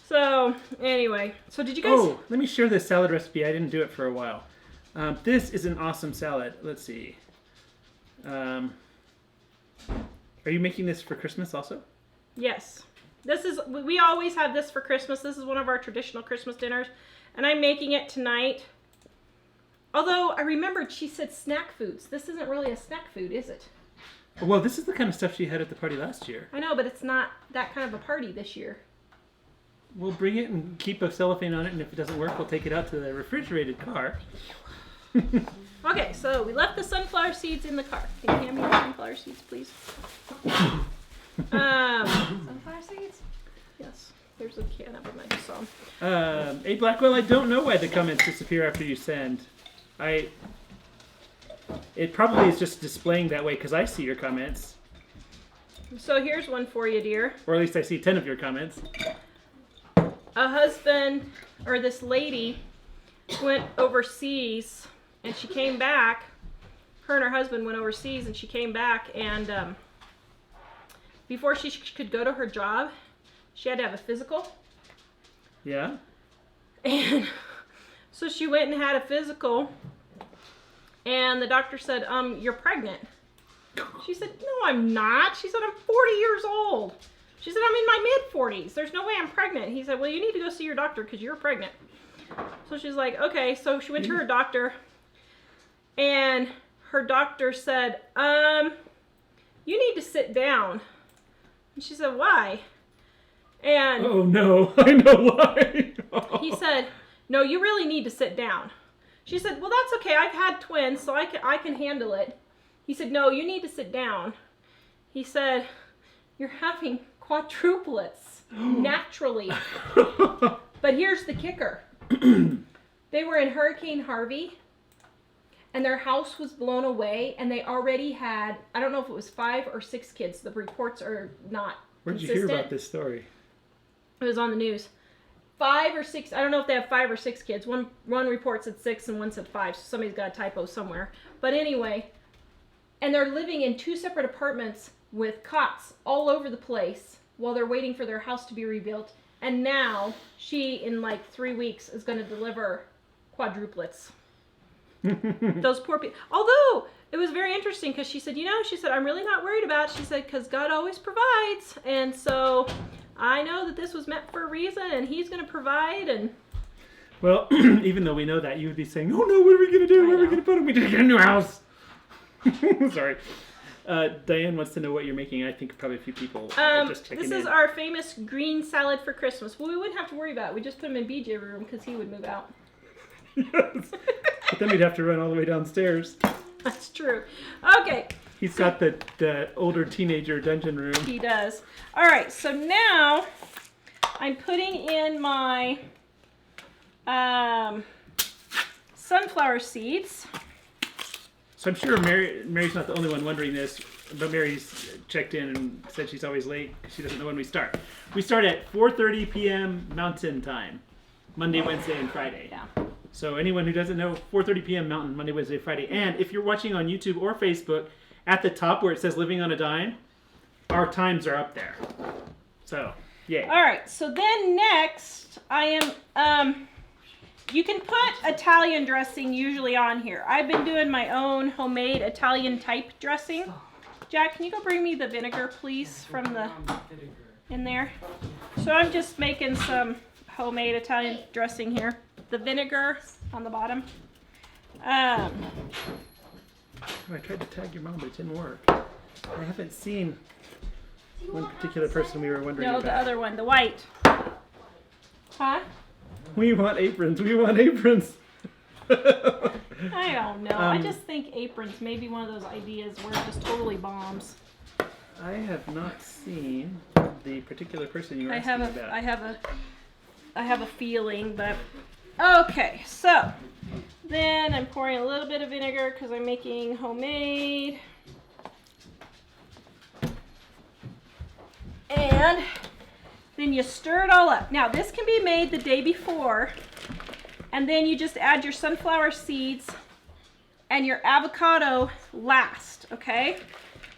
So, anyway. So did you guys... Oh, let me share this salad recipe. I didn't do it for a while. This is an awesome salad. Let's see. Are you making this for Christmas also? Yes. This is... We always have this for Christmas. This is one of our traditional Christmas dinners. And I'm making it tonight. Although, I remembered she said snack foods. This isn't really a snack food, is it? Well, this is the kind of stuff she had at the party last year. I know, but it's not that kind of a party this year. We'll bring it and keep a cellophane on it, and if it doesn't work, we'll take it out to the refrigerated car. Okay, so we left the sunflower seeds in the car. Can you hand me the sunflower seeds, please? Sunflower seeds? Yes. There's a can of them I just saw. A Blackwell, I don't know why the comments disappear after you send. It probably is just displaying that way because I see your comments. So here's one for you, dear. Or at least I see 10 of your comments. A husband, or this lady, went overseas, and she came back. Her and her husband went overseas, and she came back, and before she could go to her job, she had to have a physical. Yeah? And so she went and had a physical, and the doctor said, you're pregnant. She said, no, I'm not. She said, I'm 40 years old. She said, I'm in my mid-40s. There's no way I'm pregnant. He said, well, you need to go see your doctor because you're pregnant. So she's like, okay. So she went to her doctor, and her doctor said, you need to sit down. And she said, why? And Oh no, I know why. he said, no, you really need to sit down. She said, well, that's okay. I've had twins, so I can handle it. He said, no, you need to sit down. He said, you're having quadruplets naturally. But here's the kicker. They were in Hurricane Harvey, and their house was blown away, and they already had, I don't know if it was 5 or 6 kids. The reports are not Where'd you consistent. hear about this story? It was on the news. 5 or 6, I don't know if they have 5 or 6 kids. One report said 6 and one said 5, so somebody's got a typo somewhere. But anyway, and they're living in 2 separate apartments with cots all over the place while they're waiting for their house to be rebuilt. And now she, in like 3 weeks, is going to deliver quadruplets. Those poor people. Although it was very interesting because she said, I'm really not worried about it. She said, because God always provides. And so I know that this was meant for a reason, and He's going to provide. And Well, even though we know that, you would be saying, oh no, what are we going to do? Where are we going to put them? We just get a new house. Sorry. Diane wants to know what you're making. I think probably a few people are just checking in. This is our famous green salad for Christmas. Well, we wouldn't have to worry about it. We just put him in BJ room because he would move out. Yes. But then we'd have to run all the way downstairs. That's true. Okay. He's got the older teenager dungeon room. He does. All right, so now I'm putting in my sunflower seeds. So I'm sure Mary's not the only one wondering this, but Mary's checked in and said she's always late because she doesn't know when we start. We start at 4:30 p.m. Mountain Time, Monday, Wednesday, and Friday. Yeah. So anyone who doesn't know, 4:30 p.m. Mountain, Monday, Wednesday, Friday. And if you're watching on YouTube or Facebook, at the top where it says Living on a Dime, our times are up there. So, yay. All right, so then next I am, you can put Italian dressing usually on here. I've been doing my own homemade Italian type dressing. Jack, can you go bring me the vinegar, please, from the, in there? So I'm just making some homemade Italian dressing here. The vinegar on the bottom. Oh, I tried to tag your mom, but it didn't work. I haven't seen one particular person we were wondering No, about. the other one, the white. Huh? We want aprons. We want aprons. I don't know. I Um, just think aprons may be one of those ideas where it just totally bombs. I have not seen the particular person you were I asking have about. I have a feeling, but okay. So then I'm pouring a little bit of vinegar because I'm making homemade, and then you stir it all up. Now this can be made the day before, and then you just add your sunflower seeds and your avocado last. Okay,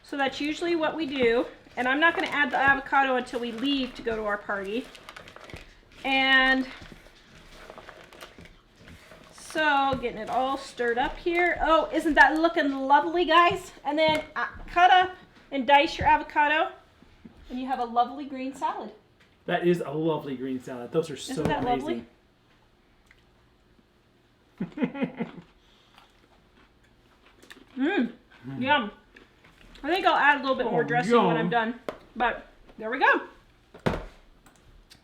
so that's usually what we do. And I'm not going to add the avocado until we leave to go to our party. And so getting it all stirred up here. Oh, isn't that looking lovely, guys? And then cut up and dice your avocado, and you have a lovely green salad. That is a lovely green salad. Those are so Isn't that amazing. Yum. I think I'll add a little bit more dressing when I'm done. But there we go.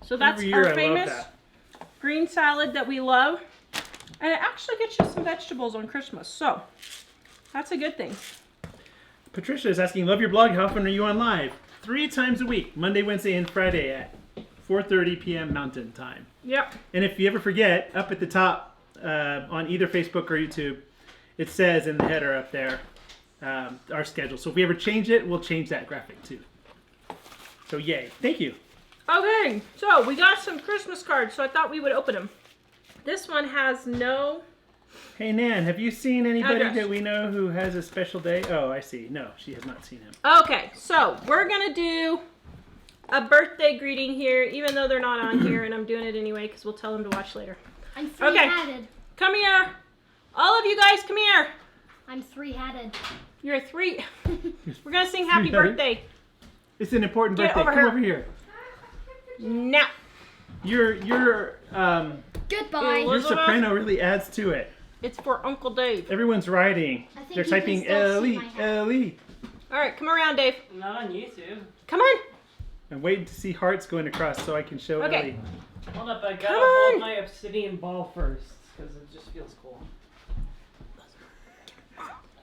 So that's Every year I our love famous that. green salad that we love. And it actually gets you some vegetables on Christmas. So that's a good thing. Patricia is asking, love your blog. How often are you on live? 3 times a week, Monday, Wednesday, and Friday at 4:30 p.m. Mountain Time. Yep. And if you ever forget, up at the top on either Facebook or YouTube, it says in the header up there our schedule. So if we ever change it, we'll change that graphic too. So yay. Thank you. Okay, so we got some Christmas cards, so I thought we would open them. This one has no... Hey Nan, have you seen anybody Address. that we know who has a special day? Oh, I see. No, she has not seen him. Okay, so we're going to do a birthday greeting here, even though they're not on here, and I'm doing it anyway because we'll tell them to watch later. I'm three-hatted. Okay. Come here. All of you guys, come here. I'm three-hatted. You're a 3. We're going to sing happy Three-headed? birthday. It's an important Get birthday. over Come here. over here. Now. Your Goodbye. your Elizabeth? soprano really adds to it. It's for Uncle Dave. Everyone's writing. I think They're you can typing still see Ellie, my hat. Ellie. All right, come around, Dave. Not on YouTube. Come on. I'm waiting to see hearts going across so I can show Okay. Ellie. Hold up, I gotta Come on. hold my obsidian ball first, because it just feels cool.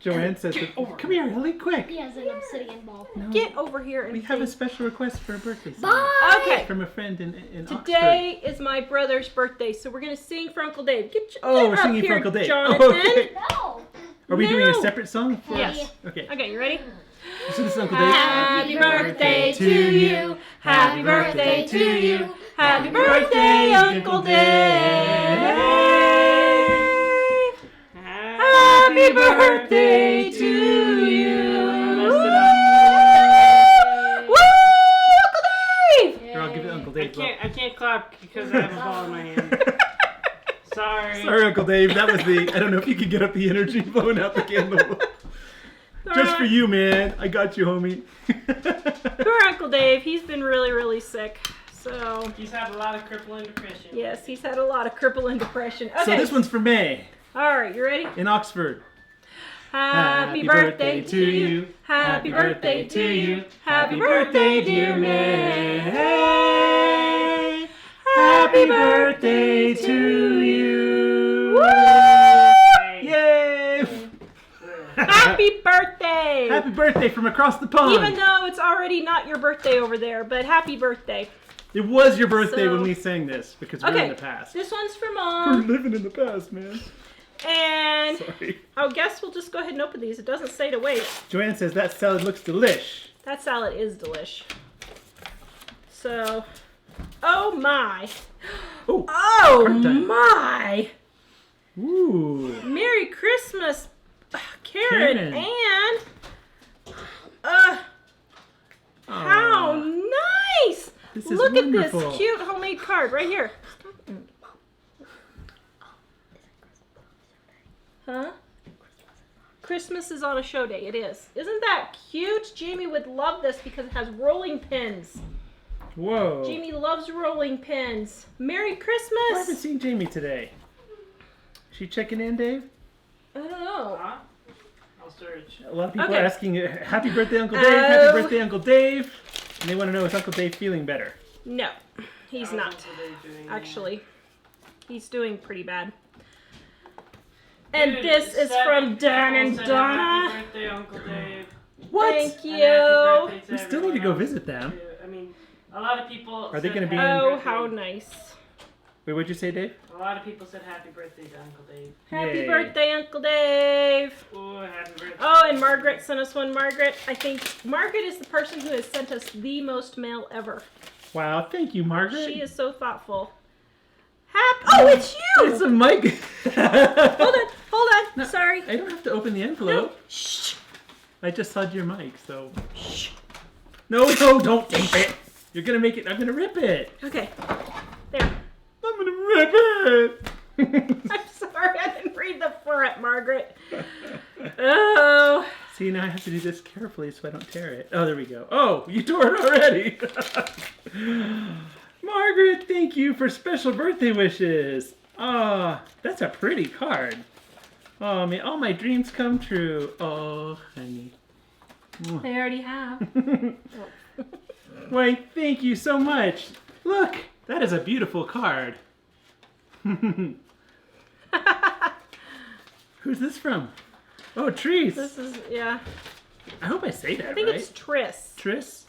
Joanne says, come here, Ellie, quick. He has an obsidian ball. No, Get over here and we have a sing. special request for a birthday song Bye. Okay. from a friend in Today is my brother's birthday, so we're going to sing for Uncle Dave. Get we're up singing for here, Uncle Dave. Jonathan. Oh, okay. No. Are we doing a No. separate song? Yes. Okay. Okay, you ready? So this is Uncle Dave. Happy birthday to you. Happy birthday to you. Happy birthday, Uncle Dave. Happy birthday to you. Woo, Uncle Dave! Here, I'll give it Uncle I Dave. I can't clap because I have a ball in my hand. Sorry. Sorry, Uncle Dave. That was the. I don't know if you could get up the energy blowing out the candle. Just for you, man. I got you, homie. Poor Uncle Dave. He's been really, really sick. So, He's had a lot of crippling depression. yes, he's had a lot of crippling depression. Okay. So this one's for May All right, you ready? in Oxford. Happy birthday to you. Happy birthday to you. Happy birthday, dear May. Happy birthday to you. Woo! Yay! Happy Happy birthday! Happy birthday from across the pond. Even though it's already not your birthday over there, but happy birthday. It was your birthday So- when we sang this because we're in the past. This one's for We're Mom. living in the past, man. And Sorry. I guess we'll just go ahead and open these. It doesn't say to wait. Joanne says that salad looks delish. That salad is delish. So, oh my. Oh, Oh card time. my. Ooh. Merry Christmas, Karen. Karen. And how Aw, nice. This is Look wonderful. at this cute homemade card right here. Huh? Christmas is on a show day. It is. Isn't that cute? Jamie would love this because it has rolling pins. Whoa. Jamie loves rolling pins. Merry I haven't Christmas. seen Jamie today. She checking in, Dave? I don't know. Huh? I'll search. A lot of people Okay. are asking, happy birthday, Uncle Dave, happy birthday, Uncle Dave. And they want to know, is Uncle Dave feeling better? No, he's How's not. Uncle Dave doing? Actually, he's doing pretty bad. And Dude, this is seven from Dan people and said Donna. Happy birthday, Uncle Dave. What? Thank And you. happy birthday to We still need to everyone go else, visit them. too. I mean, a lot of people. Are they said gonna be happy Oh, birthday. how nice. Wait, what'd you say, Dave? A lot of people said happy birthday to Uncle Dave. Happy Yay. birthday, Uncle Dave. Oh, happy birthday. Oh, and Margaret sent us one. Margaret, I think Margaret is the person who has sent us the most mail ever. Wow, thank you, Margaret. She is so thoughtful. Oh, it's you! It's a mic. Hold on. No. Sorry. I don't have to open the envelope. Shh. I just saw your mic, so. Shh. No, don't tape it. You're gonna make it. I'm gonna rip it. Okay. There. I'm gonna rip it. I'm sorry, I didn't read the front, Margaret. Oh. See, now I have to do this carefully so I don't tear it. Oh, there we go. Oh, you tore it already. Margaret, thank you for special birthday wishes. Ah, that's a pretty card. Oh, may all my dreams come true. Oh, honey. They already have. Why, thank you so much. Look, that is a beautiful card. Who's this from? Oh, Trees. This is, yeah. I hope I say that I think right. it's Tris. Tris?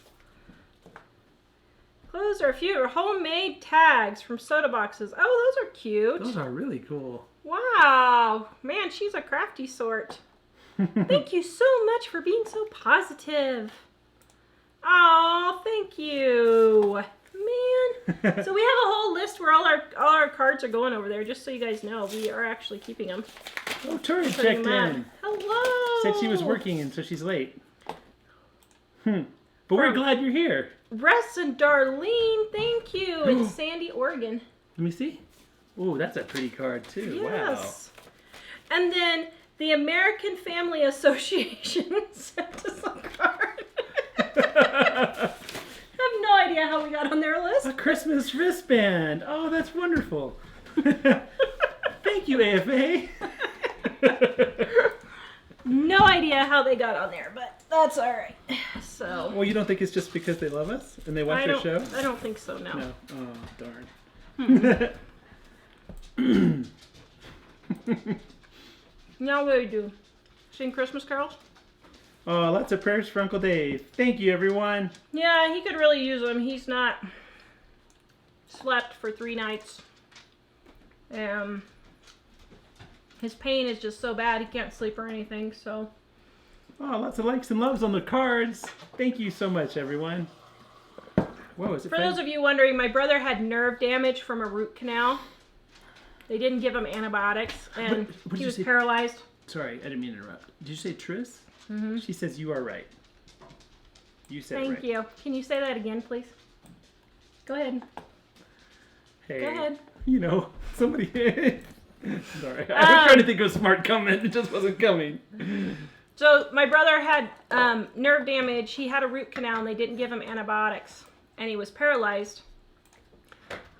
Those are a few homemade tags from soda boxes. Oh, those are cute. Those are really cool. Wow. Man, she's a crafty sort. Thank you so much for being so positive. Oh, thank you. Man. So we have a whole list where all our cards are going over there, just so you guys know. We are actually keeping them. Oh, Tori Putting checked them out. in. Hello. Said she was working and so she's late. But we're From- glad you're here. Russ and Darlene, thank you. In Sandy, Oregon. Let me see. Oh, that's a pretty card too. Yes. And then the American Family Association sent us a card. I have no idea how we got on their Wow. list. A Christmas wristband. Oh, that's wonderful. Thank you, AFA. No idea how they got on there, but that's all right. So Well, you don't think it's just because they love us and they watch I our show? don't think so. No. No. Oh, darn. Now what do we do? Sing Christmas carols? Oh, lots of prayers for Uncle Dave. Thank you, everyone. Yeah, he could really use them. He's not slept for 3 nights. His pain is just so bad he can't sleep or anything, so. Oh, lots of likes and loves on the cards. Thank you so much, everyone. Whoa, is it For those of you wondering, my brother had nerve damage from a root canal. They didn't give him antibiotics, and What did he you was say? paralyzed. Sorry, I didn't mean to interrupt. Did you say Tris? Mm-hmm. She says you are right. You said Thank right. you. Can you say that again, please? Go ahead. Hey, Go ahead. you know, somebody... Sorry, I was trying to think of a smart comment. It just wasn't coming. So my brother had nerve damage. He had a root canal, and they didn't give him antibiotics, and he was paralyzed.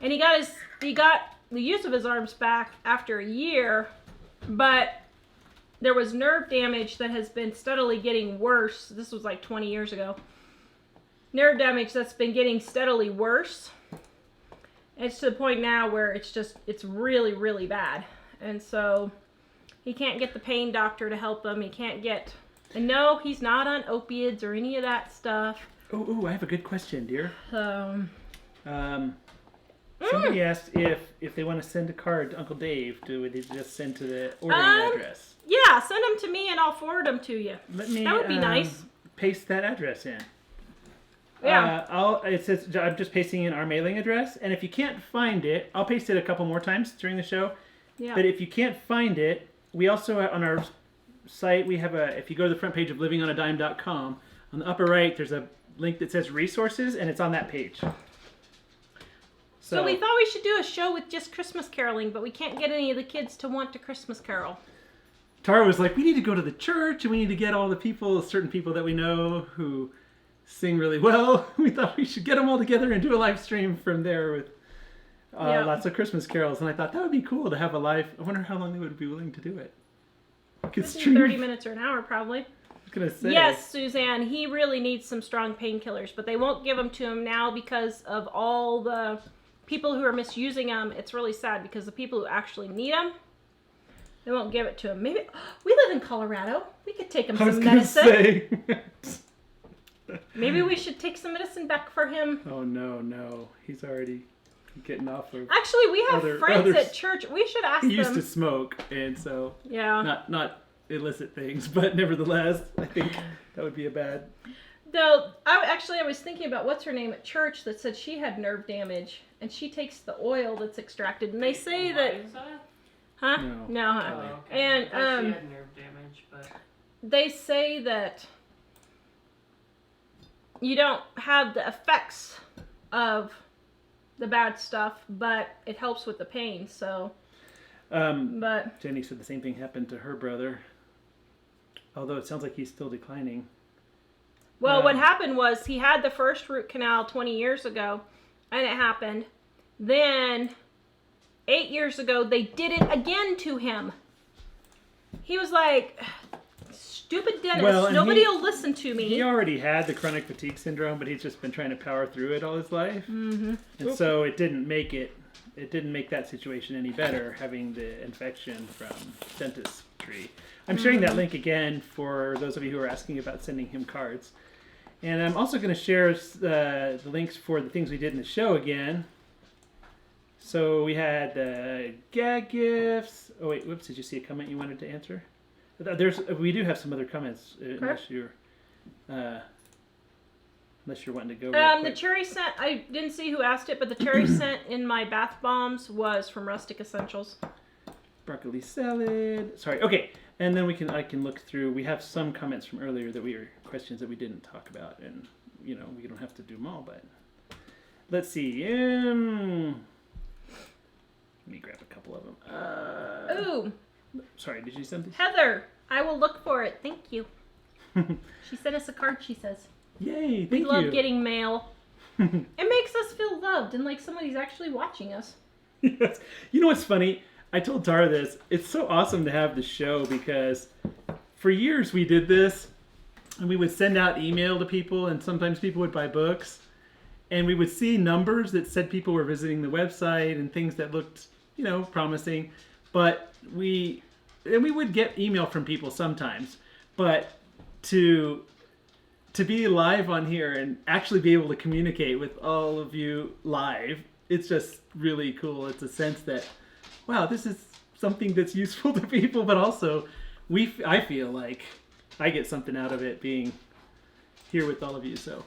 And he got the use of his arms back after a year, but there was nerve damage that has been steadily getting worse. This was like 20 years ago. Nerve damage that's been getting steadily worse. It's to the point now where it's really, really bad. And so he can't get the pain doctor to help him. He can't get And no, he's not on opiates or any of that stuff. Oh, I have a good question, dear. Mm. Somebody asked if they want to send a card to Uncle Dave, do they just send to the ordering address? Yeah, send them to me and I'll forward them to you. Let me, that would be nice. Paste that address in. Yeah. It says I'm just pasting in our mailing address, and if you can't find it, I'll paste it a couple more times during the show. Yeah. But if you can't find it, we also on our site we have if you go to the front page of livingonadime.com, on the upper right there's a link that says resources, and it's on that page. So we thought we should do a show with just Christmas caroling, but we can't get any of the kids to want to Christmas carol. Tara was like, we need to go to the church, and we need to get all the people, certain people that we know who sing really well. We thought we should get them all together and do a live stream from there with lots of Christmas carols. And I thought that would be cool to have a live. I wonder how long they would be willing to do it. This is 30 minutes or an hour, probably. I was gonna say. Yes, Suzanne, he really needs some strong painkillers, but they won't give them to him now because of all the people who are misusing them. It's really sad because the people who actually need them, they won't give it to him. Maybe we live in Colorado. We could take him some medicine. Maybe we should take some medicine back for him. Oh no, he's already getting off of. Actually, we have friends at church. We should ask them. He used to smoke, and so not illicit things, but nevertheless, I think that would be a bad. No, I was thinking about what's her name at church that said she had nerve damage, and she takes the oil that's extracted, and they say that. Huh? No. Oh, okay. And I thought she had nerve damage, but they say that you don't have the effects of the bad stuff, but it helps with the pain. So, but Jenny said the same thing happened to her brother, although it sounds like he's still declining. Well, what happened was he had the first root canal 20 years ago, and it happened. Then 8 years ago, they did it again to him. He was like, stupid dentist, nobody will listen to me. He already had the chronic fatigue syndrome, but he's just been trying to power through it all his life. Mm-hmm. And so it didn't make that situation any better, having the infection from dentistry. I'm sharing that link again for those of you who are asking about sending him cards. And I'm also going to share the links for the things we did in the show again. So we had gag gifts. Oh wait, whoops! Did you see a comment you wanted to answer? We do have some other comments unless you're wanting to go. The cherry scent. I didn't see who asked it, but the cherry scent in my bath bombs was from Rustic Essentials. Broccoli salad. Sorry. Okay, and then I can look through. We have some comments from earlier questions that we didn't talk about, and we don't have to do them all. But let's see. Let me grab a couple of them. Ooh. Sorry, did you send this? Heather, I will look for it. Thank you. She sent us a card, she says. Yay, thank you. We love getting mail. It makes us feel loved and like somebody's actually watching us. Yes. You know what's funny? I told Tara this. It's so awesome to have the show because for years we did this and we would send out email to people and sometimes people would buy books and we would see numbers that said people were visiting the website and things that looked, promising. But we would get email from people sometimes. But to be live on here and actually be able to communicate with all of you live, it's just really cool. It's a sense that, wow, this is something that's useful to people, but also I feel like I get something out of it being here with all of you. So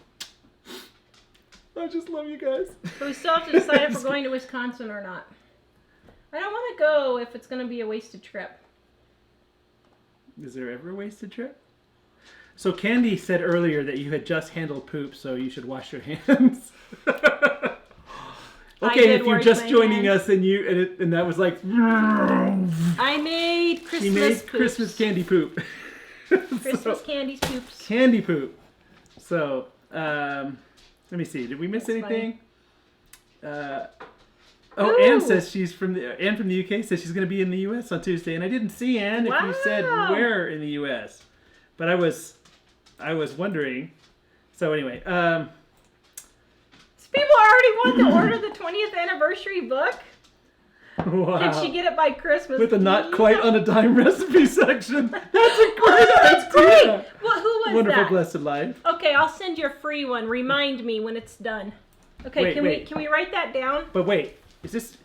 I just love you guys. But we still have to decide if we're going to Wisconsin or not. I don't want to go if it's going to be a wasted trip. Is there ever a wasted trip? So Candy said earlier that you had just handled poop, so you should wash your hands. Okay, if you're just joining us and that was like... I made Christmas She made poops. Christmas candy poop. Christmas candy poops. Candy poop. So, let me see. Did we miss anything? Anne says Anne from the UK says she's going to be in the US on Tuesday, and I didn't see Anne if you said where in the US, but I was wondering. So anyway, people already want to order the 20th anniversary book. Wow. Can she get it by Christmas? With a not please? quite on a dime recipe section. That's a great Oh, that's idea. great. Well, who was Wonderful, that? blessed life. Okay, I'll send you a free one. Remind me when it's done. Okay, Wait. can we write that down? But wait, is this?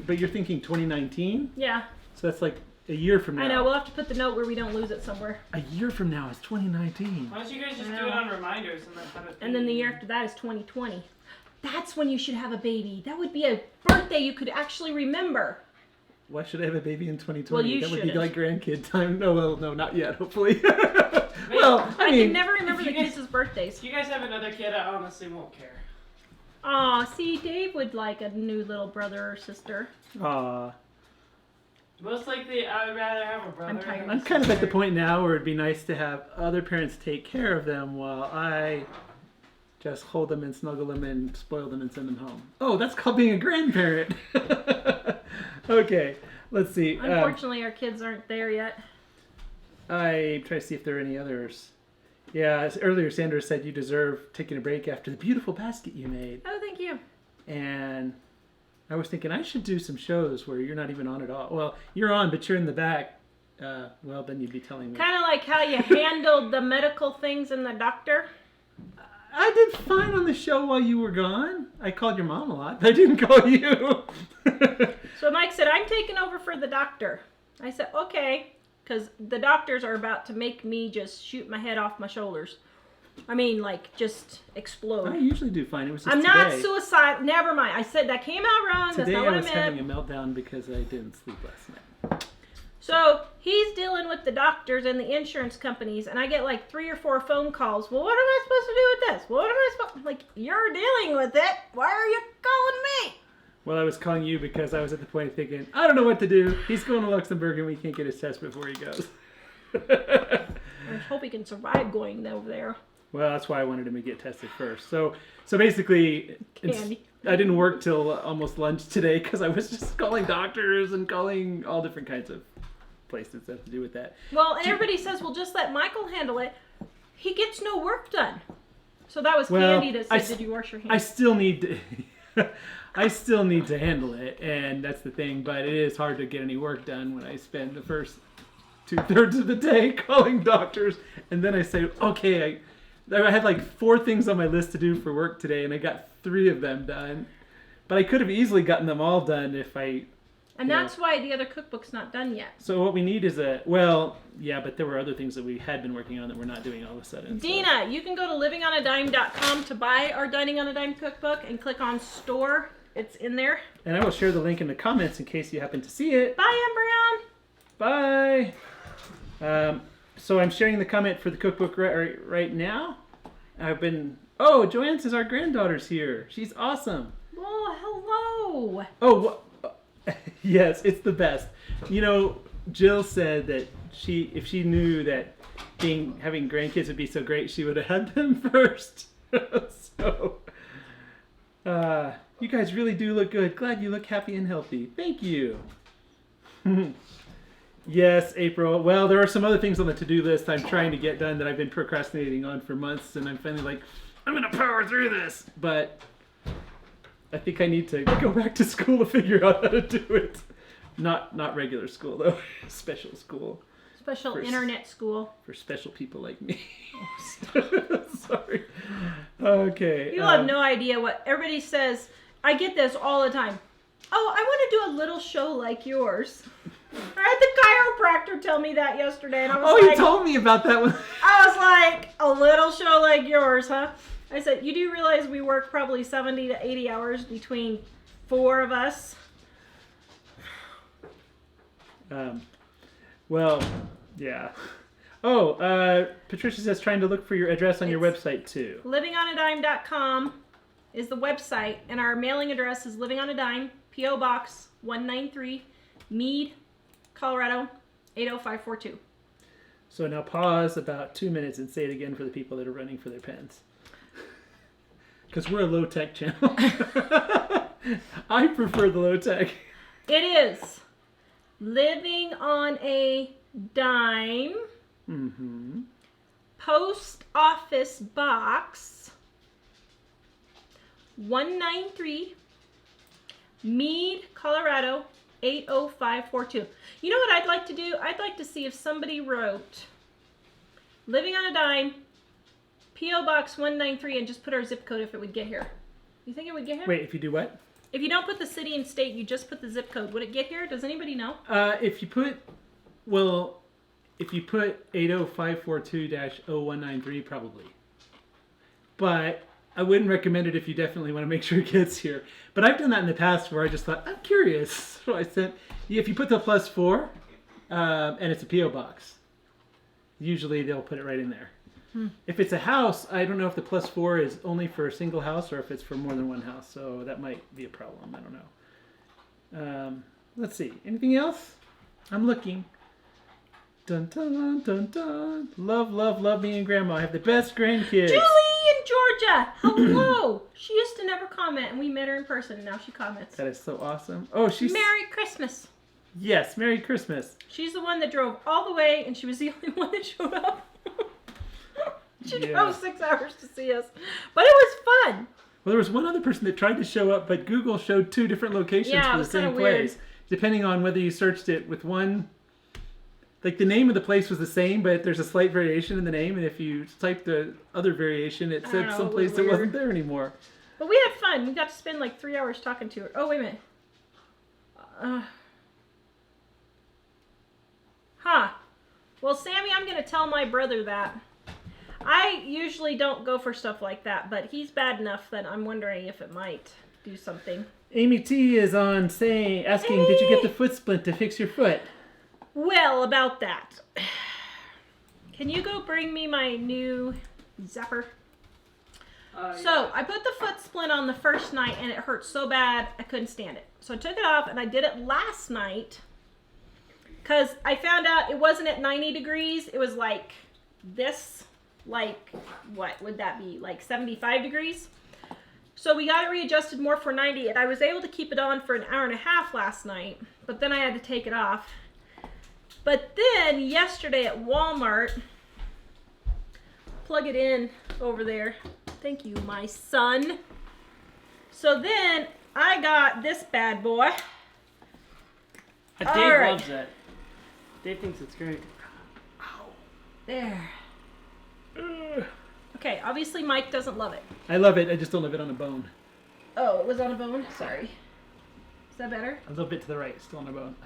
But you're thinking 2019? Yeah. So that's like a year from now. I know. We'll have to put the note where we don't lose it somewhere. A year from now is 2019. Why don't you guys just I do it know. on reminders and then have it? And then the year after that is 2020. That's when you should have a baby. That would be a birthday you could actually remember. Why should I have a baby in 2020? Well, you that would be shouldn't. like grandkid time. No, well, no, not yet. Hopefully. Well, I I mean, can never remember if the you guys- kids' birthdays. If you guys have another kid, I honestly won't care. Aw, see, Dave would like a new little brother or sister. aw. Most likely, I would rather have a brother. I'm tired. than a I'm kind of at the sister. point now where it'd be nice to have other parents take care of them while I just hold them and snuggle them and spoil them and send them home. Oh, that's called being a grandparent. Okay, let's see. Unfortunately, our kids aren't there yet. I try to see if there are any others. Yeah, as earlier Sandra said you deserve taking a break after the beautiful basket you made. Oh, thank you. And I was thinking I should do some shows where you're not even on at all. Well, you're on, but you're in the back. Well, then you'd be telling me. Kind of like how you handled the medical things and the doctor. I did fine on the show while you were gone. I called your mom a lot, but I didn't call you. So Mike said, I'm taking over for the doctor. I said, okay, because the doctors are about to make me just shoot my head off my shoulders. I mean, like, just explode. I usually do fine. It was just I'm today. not suicidal. Never mind. I said that came out wrong. That's Today not what I was I meant. having a meltdown because I didn't sleep last night. So he's dealing with the doctors and the insurance companies, and I get like 3 or 4 phone calls. Well, what am I supposed to do with this? What am I supposed? Like, you're dealing with it. Why are you calling me? Well, I was calling you because I was at the point of thinking, I don't know what to do. He's going to Luxembourg and we can't get his test before he goes. I hope he can survive going over there. Well, that's why I wanted him to get tested first. So basically, Candy. I didn't work till almost lunch today because I was just calling doctors and calling all different kinds of places that have to do with that. Well, and everybody says, well, just let Michael handle it. He gets no work done. So that was Well, Candy that said, did you wash your hands? I still need to, I still need to handle it, and that's the thing. But it is hard to get any work done when I spend the first 2/3 of the day calling doctors, and then I say, okay, I had like 4 things on my list to do for work today, and I got 3 of them done. But I could have easily gotten them all done if I. And that's why the other cookbook's not done yet. So what we need is but there were other things that we had been working on that we're not doing all of a sudden. so- Dina, you can go to livingonadime.com to buy our Dining on a Dime cookbook and click on store. It's in there. And I will share the link in the comments in case you happen to see it. Bye, Embryon. Bye. So I'm sharing the comment for the cookbook right now. Joanne says our granddaughter's here. She's awesome. Oh, hello. Oh, yes, it's the best. You know, Jill said that if she knew that having grandkids would be so great, she would have had them first. So, you guys really do look good. Glad you look happy and healthy. Thank you. Yes, April. Well, there are some other things on the to-do list I'm trying to get done that I've been procrastinating on for months, and I'm finally like, I'm gonna power through this. But I think I need to go back to school to figure out how to do it. Not regular school though, special school Special For- internet school. for special people like me. Sorry. Okay. You have no idea what everybody says. I get this all the time. Oh, I want to do a little show like yours. I had the chiropractor tell me that yesterday, and I was you like, told me about that one. I was like, a little show like yours, huh? I said, you do realize we work probably 70 to 80 hours between 4 of us? Well, yeah. Oh, Patricia says trying to look for your address on your website too. Livingonadime.com is the website, and our mailing address is Living on a Dime, P.O. Box 193, Meade, Colorado 80542. So now pause about 2 minutes and say it again for the people that are running for their pens. Because we're a low-tech channel. I prefer the low-tech. It is Living on a Dime, Mm-hmm. Post Office Box 193, Meade, Colorado 80542. You know what I'd like to do? I'd like to see if somebody wrote Living on a Dime, P.O. Box 193, and just put our zip code if it would get here. You think it would get here? Wait, if you do what? If you don't put the city and state, you just put the zip code. Would it get here? Does anybody know? If you put 80542-0193, probably. But I wouldn't recommend it if you definitely want to make sure it gets here. But I've done that in the past where I just thought, I'm curious. So I sent, if you put the +4, and it's a P.O. box, usually they'll put it right in there. If it's a house, I don't know if the +4 is only for a single house or if it's for more than one house. So that might be a problem. I don't know. Let's see. Anything else? I'm looking. Dun dun dun dun. Love, love, love me and Grandma. I have the best grandkids. Julie in Georgia. Hello. She used to never comment, and we met her in person, and now she comments. That is so awesome. Oh, she's... Merry Christmas. Yes, Merry Christmas. She's the one that drove all the way, and she was the only one that showed up. She drove 6 hours to see us. But it was fun. Well, there was one other person that tried to show up, but Google showed 2 different locations for the same place. Depending on whether you searched it with one... Like, the name of the place was the same, but there's a slight variation in the name. And if you typed the other variation, it said someplace that wasn't there anymore. But we had fun. We got to spend like 3 hours talking to her. Oh, wait a minute. Well, Sammy, I'm going to tell my brother that. I usually don't go for stuff like that, but he's bad enough that I'm wondering if it might do something. Amy T is on asking, did you get the foot splint to fix your foot? Well, about that. Can you go bring me my new zapper? So, I put the foot splint on the first night, and it hurt so bad, I couldn't stand it. So I took it off, and I did it last night, because I found out it wasn't at 90 degrees. It was like this. Like, what would that be? Like 75 degrees? So we got it readjusted more for 90, and I was able to keep it on for an hour and a half last night, but then I had to take it off. But then yesterday at Walmart, plug it in over there. Thank you, my son. So then I got this bad boy. Dave loves it. Dave thinks it's great. There. Okay, obviously Mike doesn't love it. I love it. I just don't love it on a bone. Oh, it was on a bone? Sorry. Is that better? A little bit to the right, still on a bone.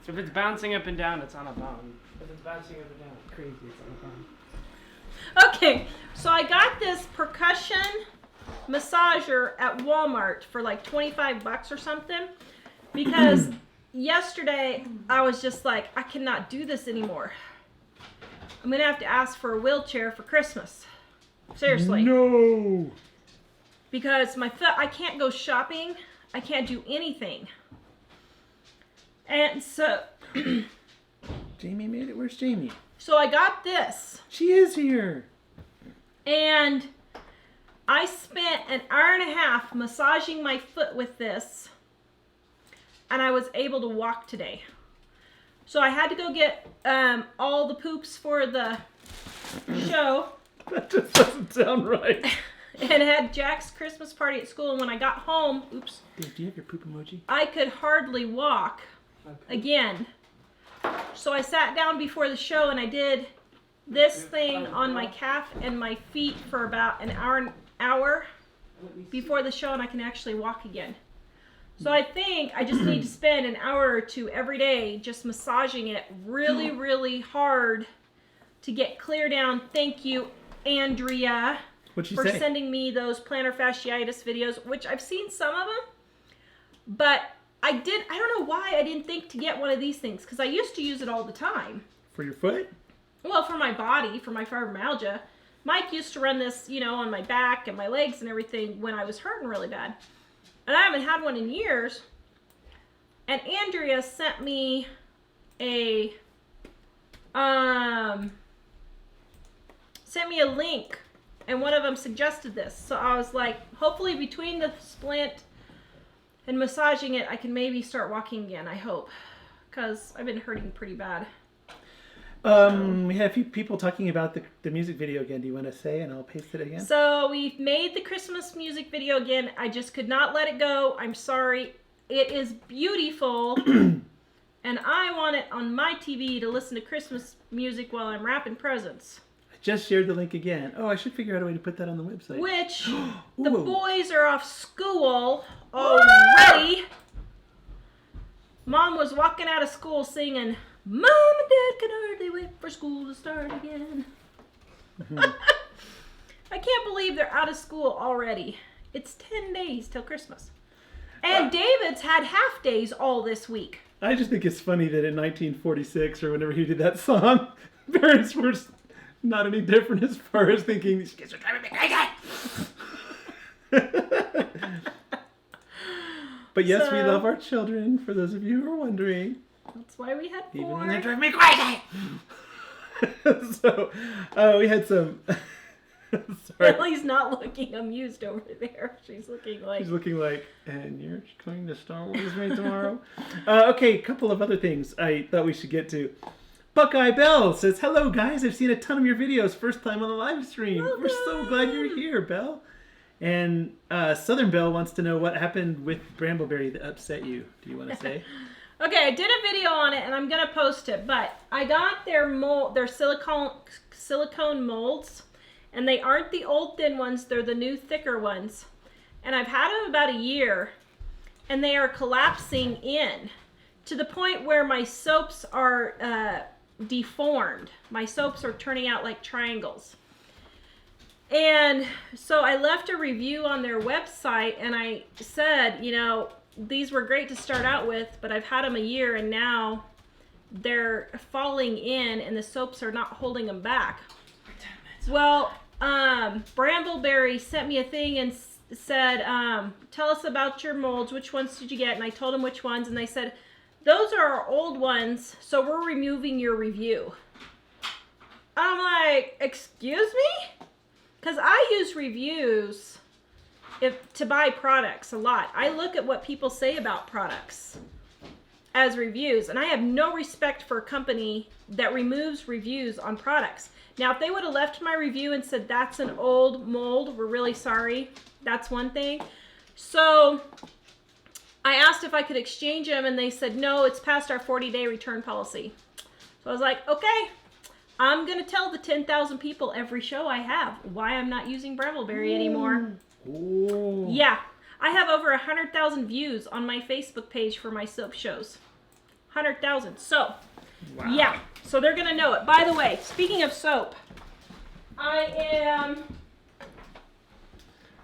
If it's bouncing up and down, it's on a bone. If it's bouncing up and down, it's crazy, it's on a bone. Okay, so I got this percussion massager at Walmart for like 25 bucks or something, because yesterday I was just like, I cannot do this anymore. I'm gonna have to ask for a wheelchair for Christmas. Seriously. No. Because my foot, I can't go shopping. I can't do anything. And so Jamie made it. Where's Jamie? So I got this. She is here. And I spent an hour and a half massaging my foot with this. And I was able to walk today. So I had to go get all the poops for the show. That just doesn't sound right. And had Jack's Christmas party at school. And when I got home, oops. Dave, do you have your poop emoji? I could hardly walk again. So I sat down before the show and I did this thing on my calf and my feet for about an hour before the show, and I can actually walk again. So I think I just need to spend an hour or two every day just massaging it really, really hard to get clear down. Thank you, Andrea, for sending me those plantar fasciitis videos, which I've seen some of them, but I don't know why I didn't think to get one of these things, because I used to use it all the time. For your foot? Well, for my body, for my fibromyalgia. Mike used to run this, on my back and my legs and everything when I was hurting really bad. And I haven't had one in years. And Andrea sent me a link, and one of them suggested this. So I was like, hopefully between the splint and massaging it, I can maybe start walking again, I hope. Because I've been hurting pretty bad. We had a few people talking about the music video again. Do you want to say, and I'll paste it again? So we've made the Christmas music video again. I just could not let it go. I'm sorry. It is beautiful, and I want it on my TV to listen to Christmas music while I'm wrapping presents. I just shared the link again. Oh, I should figure out a way to put that on the website. Which, the Ooh. boys are off school already. Mom was walking out of school singing, Mom and Dad can hardly wait for school to start again. I can't believe they're out of school already. It's 10 days till Christmas. And David's had half days all this week. I just think it's funny that in 1946 or whenever he did that song, parents were not any different as far as thinking these kids are driving me crazy. But yes, we love our children, for those of you who are wondering. That's why we had 4. Even when they drive me crazy. So, we had some... Sorry. Ellie's not looking amused over there. She's looking like... She's looking like, and you're going to Star Wars with me tomorrow? Okay, a couple of other things I thought we should get to. Buckeye Bell says, hello guys, I've seen a ton of your videos, first time on the live stream. Well We're so glad you're here, Bell. And Southern Belle wants to know what happened with Brambleberry that upset you. Do you want to say? Okay, I did a video on it and I'm gonna post it, but I got their silicone molds, and they aren't the old thin ones, they're the new thicker ones. And I've had them about a year, and they are collapsing in to the point where my soaps are deformed. My soaps are turning out like triangles. And so I left a review on their website, and I said, you know, these were great to start out with, but I've had them a year and now they're falling in and the soaps are not holding them back. Well, Brambleberry sent me a thing and said, tell us about your molds. Which ones did you get? And I told them which ones, and they said, those are our old ones, so we're removing your review. I'm like, excuse me? Because I use reviews to buy products a lot. I look at what people say about products as reviews, and I have no respect for a company that removes reviews on products. Now, if they would have left my review and said, that's an old mold, we're really sorry, that's one thing. So I asked if I could exchange them, and they said, no, it's past our 40-day return policy. So I was like, okay, I'm going to tell the 10,000 people every show I have why I'm not using Brambleberry anymore. Ooh. Yeah, I have over 100,000 views on my Facebook page for my soap shows. 100,000. So, Wow. yeah, so they're going to know it. By the way, speaking of soap, I am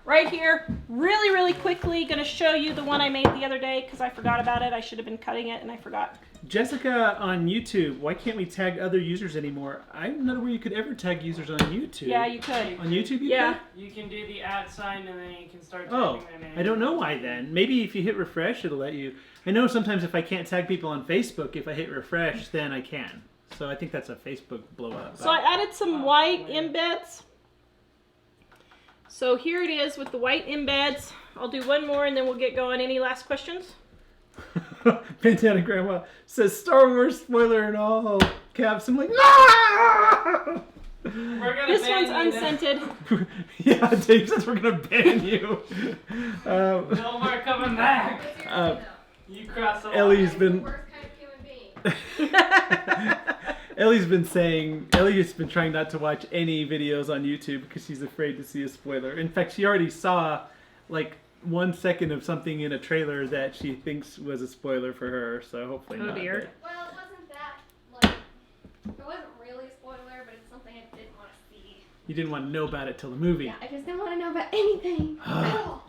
right here really, really quickly going to show you the one I made the other day because I forgot about it. I should have been cutting it and I forgot. Jessica on YouTube, why can't we tag other users anymore? I'm not aware you could ever tag users on YouTube. Yeah, you could. On YouTube you Yeah. could? You can do the @ sign and then you can start Oh, typing their name. I don't know why then. Maybe if you hit refresh, it'll let you. I know sometimes if I can't tag people on Facebook, if I hit refresh, then I can. So I think that's a Facebook blow up. So I added some white embeds. So here it is with the white embeds. I'll do one more and then we'll get going. Any last questions? Bandana Grandma says Star Wars spoiler and all caps. I'm like, no! We're gonna This ban one's you unscented. Yeah, Dave says we're gonna ban you. Then. No more coming back. What's your Uh, name, You cross the line. Ellie's though? been The worst kind of human being. Ellie's been trying not to watch any videos on YouTube because she's afraid to see a spoiler. In fact, she already saw like 1 second of something in a trailer that she thinks was a spoiler for her. So hopefully not. Dear. Well, it wasn't that, like, it wasn't really a spoiler, but it's something I didn't want to see. You didn't want to know about it till the movie. Yeah, I just didn't want to know about anything at all.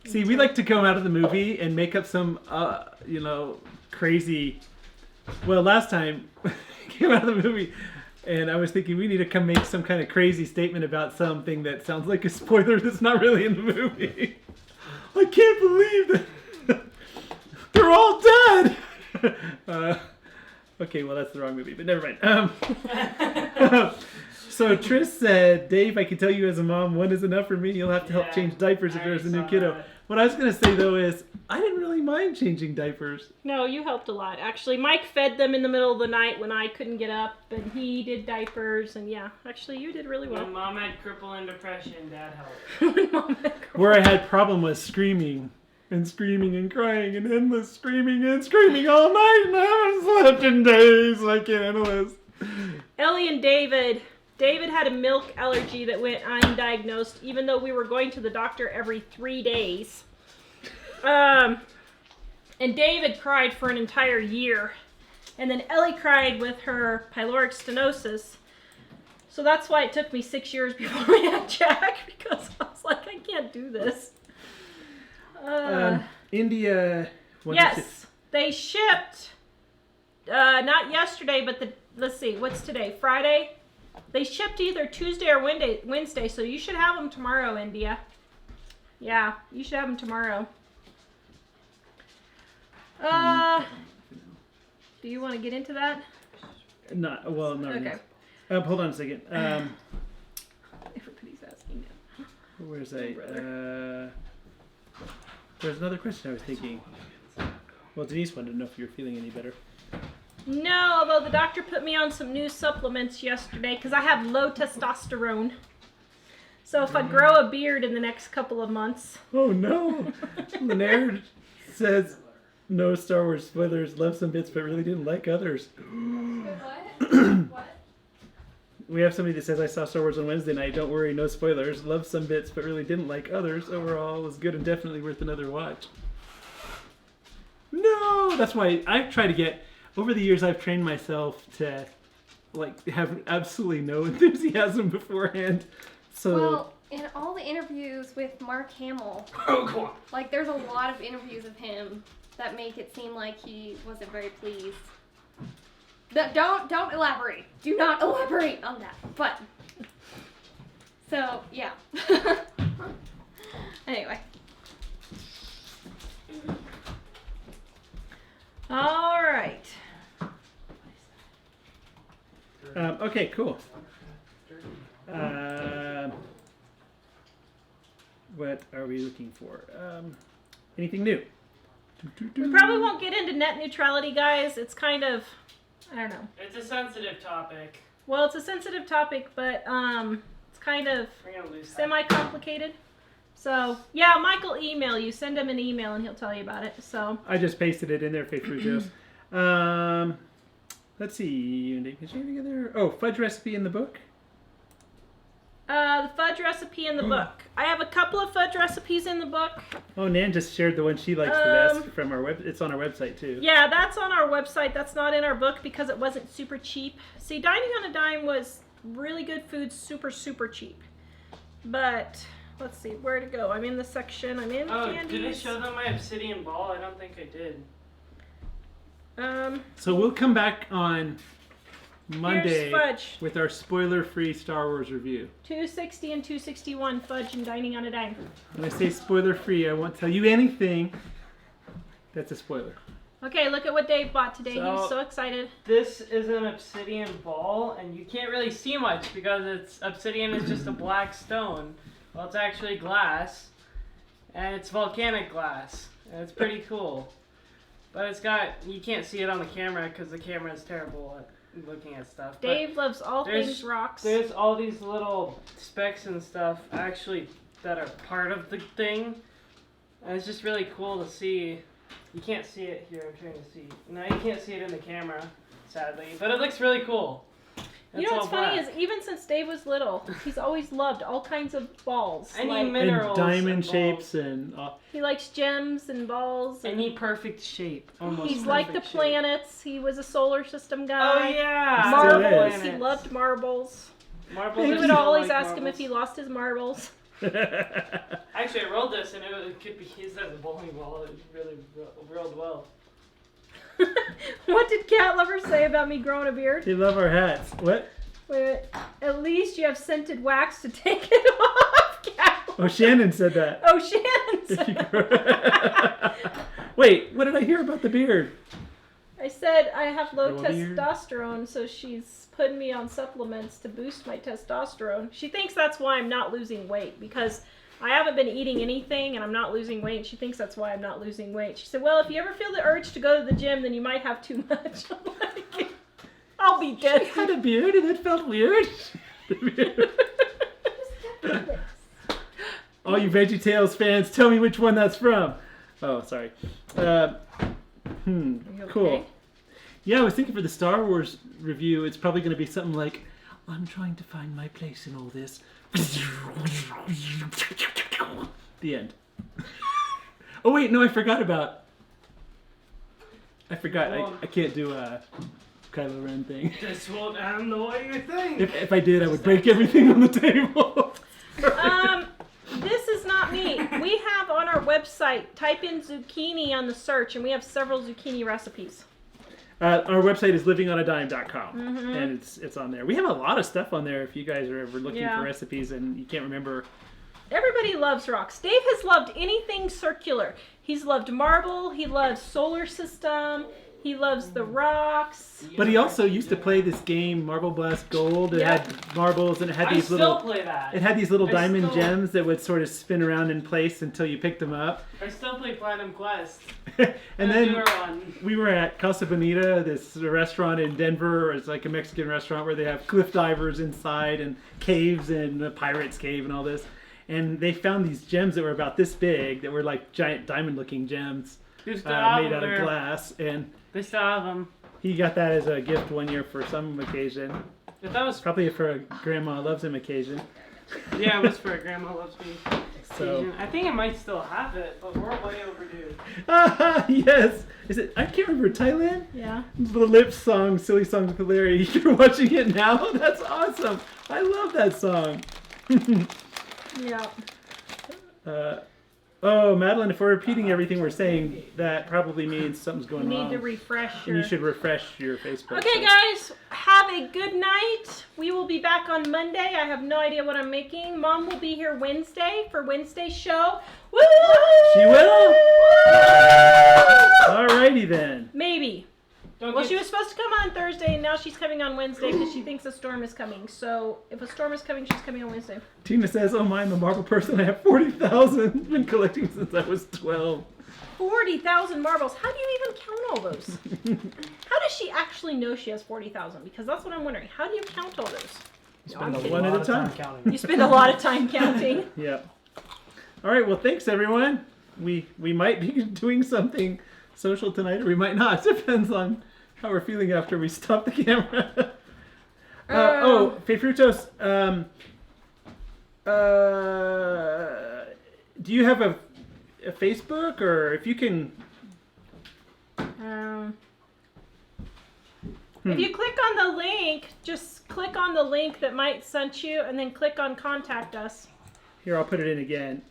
See, we like to come out of the movie and make up some, crazy. Well, last time came out of the movie, and I was thinking we need to come make some kind of crazy statement about something that sounds like a spoiler that's not really in the movie. I can't believe that they're all dead. Okay, well that's the wrong movie, but never mind. So Trish said, Dave, I can tell you as a mom, one is enough for me. You'll have to help Yeah, change diapers if I there's a new saw kiddo. that. What I was going to say, though, is I didn't really mind changing diapers. No, you helped a lot. Actually, Mike fed them in the middle of the night when I couldn't get up, and he did diapers, and yeah, actually you did really well. When Mom had crippling depression, Dad helped. When Mom had Where I had problem was screaming. and screaming and crying and endless screaming and screaming all night and I haven't slept in days. I can't handle this. Ellie and David. David had a milk allergy that went undiagnosed, even though we were going to the doctor every 3 days. And David cried for an entire year. And then Ellie cried with her pyloric stenosis. So that's why it took me 6 years before we had Jack, because I was like, I can't do this. India. Yes, they shipped, not yesterday, but let's see, what's today? Friday? They shipped either Tuesday or Wednesday, so you should have them tomorrow, India. Yeah, you should have them tomorrow. Do you want to get into that? Not Okay. hold on a second. Everybody's asking now. Where's brother. There's another question I was thinking. Well, Denise wanted to know if you were feeling any better. No, although the doctor put me on some new supplements yesterday because I have low testosterone. So if I grow a beard in the next couple of months. Oh no! Leonard says no Star Wars spoilers. Love some bits, but really didn't like others. What? We have somebody that says I saw Star Wars on Wednesday night. Don't worry, no spoilers. Loved some bits, but really didn't like others. Overall, was good and definitely worth another watch. No, that's why I've tried to get. Over the years, I've trained myself to, like, have absolutely no enthusiasm beforehand. So. Well, in all the interviews with Mark Hamill, like, there's a lot of interviews of him that make it seem like he wasn't very pleased. Don't elaborate. Do not elaborate on that. But so yeah. Anyway. All right. Okay, cool. What are we looking for? Anything new? We probably won't get into net neutrality, guys. It's kind of, I don't know. It's a sensitive topic. Well, it's a sensitive topic, but it's kind of We're gonna lose that. semi-complicated. So, yeah, Mike will email you. Send him an email and he'll tell you about it. So, I just pasted it in there, Faith Rujos. Let's see. Is there anything in there? Oh, fudge recipe in the book. the fudge recipe in the book. I have a couple of fudge recipes in the book. Oh, Nan just shared the one she likes the best from our web. It's on our website too. Yeah, that's on our website. That's not in our book because it wasn't super cheap. See, Dining on a Dime was really good food, super, super cheap. But let's see, where to go? I'm in the section. I'm in candies. Did I show them my obsidian ball? I don't think I did. So we'll come back on Monday Here's fudge. with our spoiler-free Star Wars review. 260 and 261 fudge and Dining on a Dime. When I say spoiler-free, I won't tell you anything that's a spoiler. Okay, look at what Dave bought today. He was So- so excited. This is an obsidian ball, and you can't really see much because obsidian is just a black stone. Well, it's actually glass, and it's volcanic glass, and it's pretty cool. But you can't see it on the camera because the camera is terrible at looking at stuff. But Dave loves all things rocks. there's all these little specks and stuff actually that are part of the thing, and it's just really cool to see. You can't see it here. I'm trying to see. No, you can't see it in the camera, sadly. But it looks really cool. You know what's funny is even since Dave was little, he's always loved all kinds of balls. Any Like, minerals And diamond and shapes balls. and... he likes gems and balls. And Any perfect shape. Almost he's like the perfect shape. planets. He was a solar system Oh guy. yeah. Still Marbles. is. He loved marbles. Marbles. We are would still always like ask him if he lost his marbles. Actually, I rolled this and it could be used as a bowling ball. It really rolled well. What did Cat Lover say about me growing a beard? They love our hats. What? Wait, at least you have scented wax to take it off, Cat Lover. Oh, Shannon said that. Oh, Shannon said Wait, what did I hear about the beard? I said I have low Grow a beard. testosterone, so she's putting me on supplements to boost my testosterone. She thinks that's why I'm not losing weight, because I haven't been eating anything and I'm not losing weight. She thinks that's why I'm not losing weight. She said, well, if you ever feel the urge to go to the gym, then you might have too much. I'm like, I'll be dead. She had a beard and it felt weird. All you VeggieTales fans, tell me which one that's from. Oh, sorry. You Cool. okay? Yeah, I was thinking for the Star Wars review, it's probably going to be something like, I'm trying to find my place in all this. The end. Oh wait, no, I forgot. I can't do a Kylo Ren thing. This won't end the way you think. If I did, I would break everything on the table. This is not me. We have on our website, type in zucchini on the search, and we have several zucchini recipes. Our website is livingonadime.com, Mm-hmm. and it's on there. We have a lot of stuff on there if you guys are ever looking Yeah. for recipes and you can't remember. Everybody loves rocks. Dave has loved anything circular. He's loved marble. He loves solar system. He loves the rocks. But he also used to play this game, Marble Blast Gold. It Yep. had marbles and it had I these still little. play that. It had these little I diamond still- gems that would sort of spin around in place until you picked them up. I still play Platinum Quest. And The then newer one. we were at Casa Bonita, this restaurant in Denver. It's like a Mexican restaurant where they have cliff divers inside and caves and a pirate's cave and all this. And they found these gems that were about this big, that were like giant diamond-looking gems You still have made them out of there. glass. And They still have them. he got that as a gift one year for some occasion. If that was, Probably for a Grandma Loves Him occasion. yeah, it was for a Grandma Loves Me So, occasion. I think it might still have it, but we're way overdue. yes. Is it? I can't remember. Thailand. Yeah. The Lips song, Silly Songs with Larry. You're watching it now. That's awesome. I love that song. Yeah. Oh, Madeline, if we're repeating everything we're saying, that probably means something's You going need wrong. to refresh And your... you should refresh your Facebook. Okay, guys, have a good night. We will be back on Monday. I have no idea what I'm making. Mom will be here Wednesday for Wednesday's show. Woo! She will? Alrighty then. Maybe. Don't Well, get- she was supposed to come on Thursday, and now she's coming on Wednesday because she thinks a storm is coming. So if a storm is coming, she's coming on Wednesday. Tina says, oh my, I'm a marble person. I have 40,000. Been collecting since I was 12. 40,000 marbles. How do you even count all those? How does she actually know she has 40,000? Because that's what I'm wondering. How do you count all those? You No, I'm spend a kidding. One at a lot of time. counting. You spend a lot of time counting. Yeah. All right. Well, thanks everyone. We might be doing something social tonight, or we might not. Depends on how we're feeling after we stop the camera. Faye Fructos. Do you have a Facebook, or if you can? If you click on the link, just click on the link that Mike sent you, and then click on contact us. Here, I'll put it in again.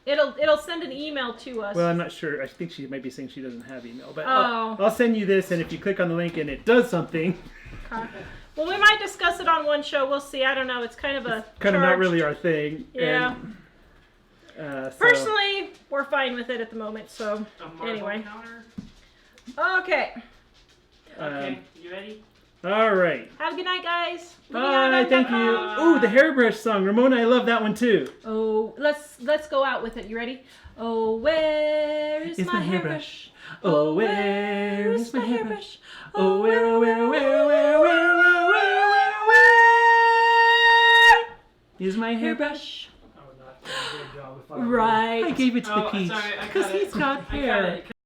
It'll send an email to us. Well, I'm not sure. I think she might be saying she doesn't have email, but Oh. I'll send you this, and if you click on the link and it does something, Okay. Well, we might discuss it on one show. We'll see. I don't know. It's kind of a kind of not charged- really our thing. Yeah. And, so- Personally, we're fine with it at the moment. So A marble anyway. counter? Okay. Okay, you ready? All right. Have a good night, guys. Bye. Thank you. Ooh, the hairbrush song, Ramona. I love that one too. Oh, let's go out with it. You ready? Oh, where is It's my my hairbrush? Oh, where is my hairbrush? Oh, where, oh, where, oh, where, oh, where, oh, where, oh, where, oh, where, oh, where is my hairbrush? I would not do a good job if I Right. I gave it to the Oh, peach sorry, I because cut it. he's got I cut hair. it.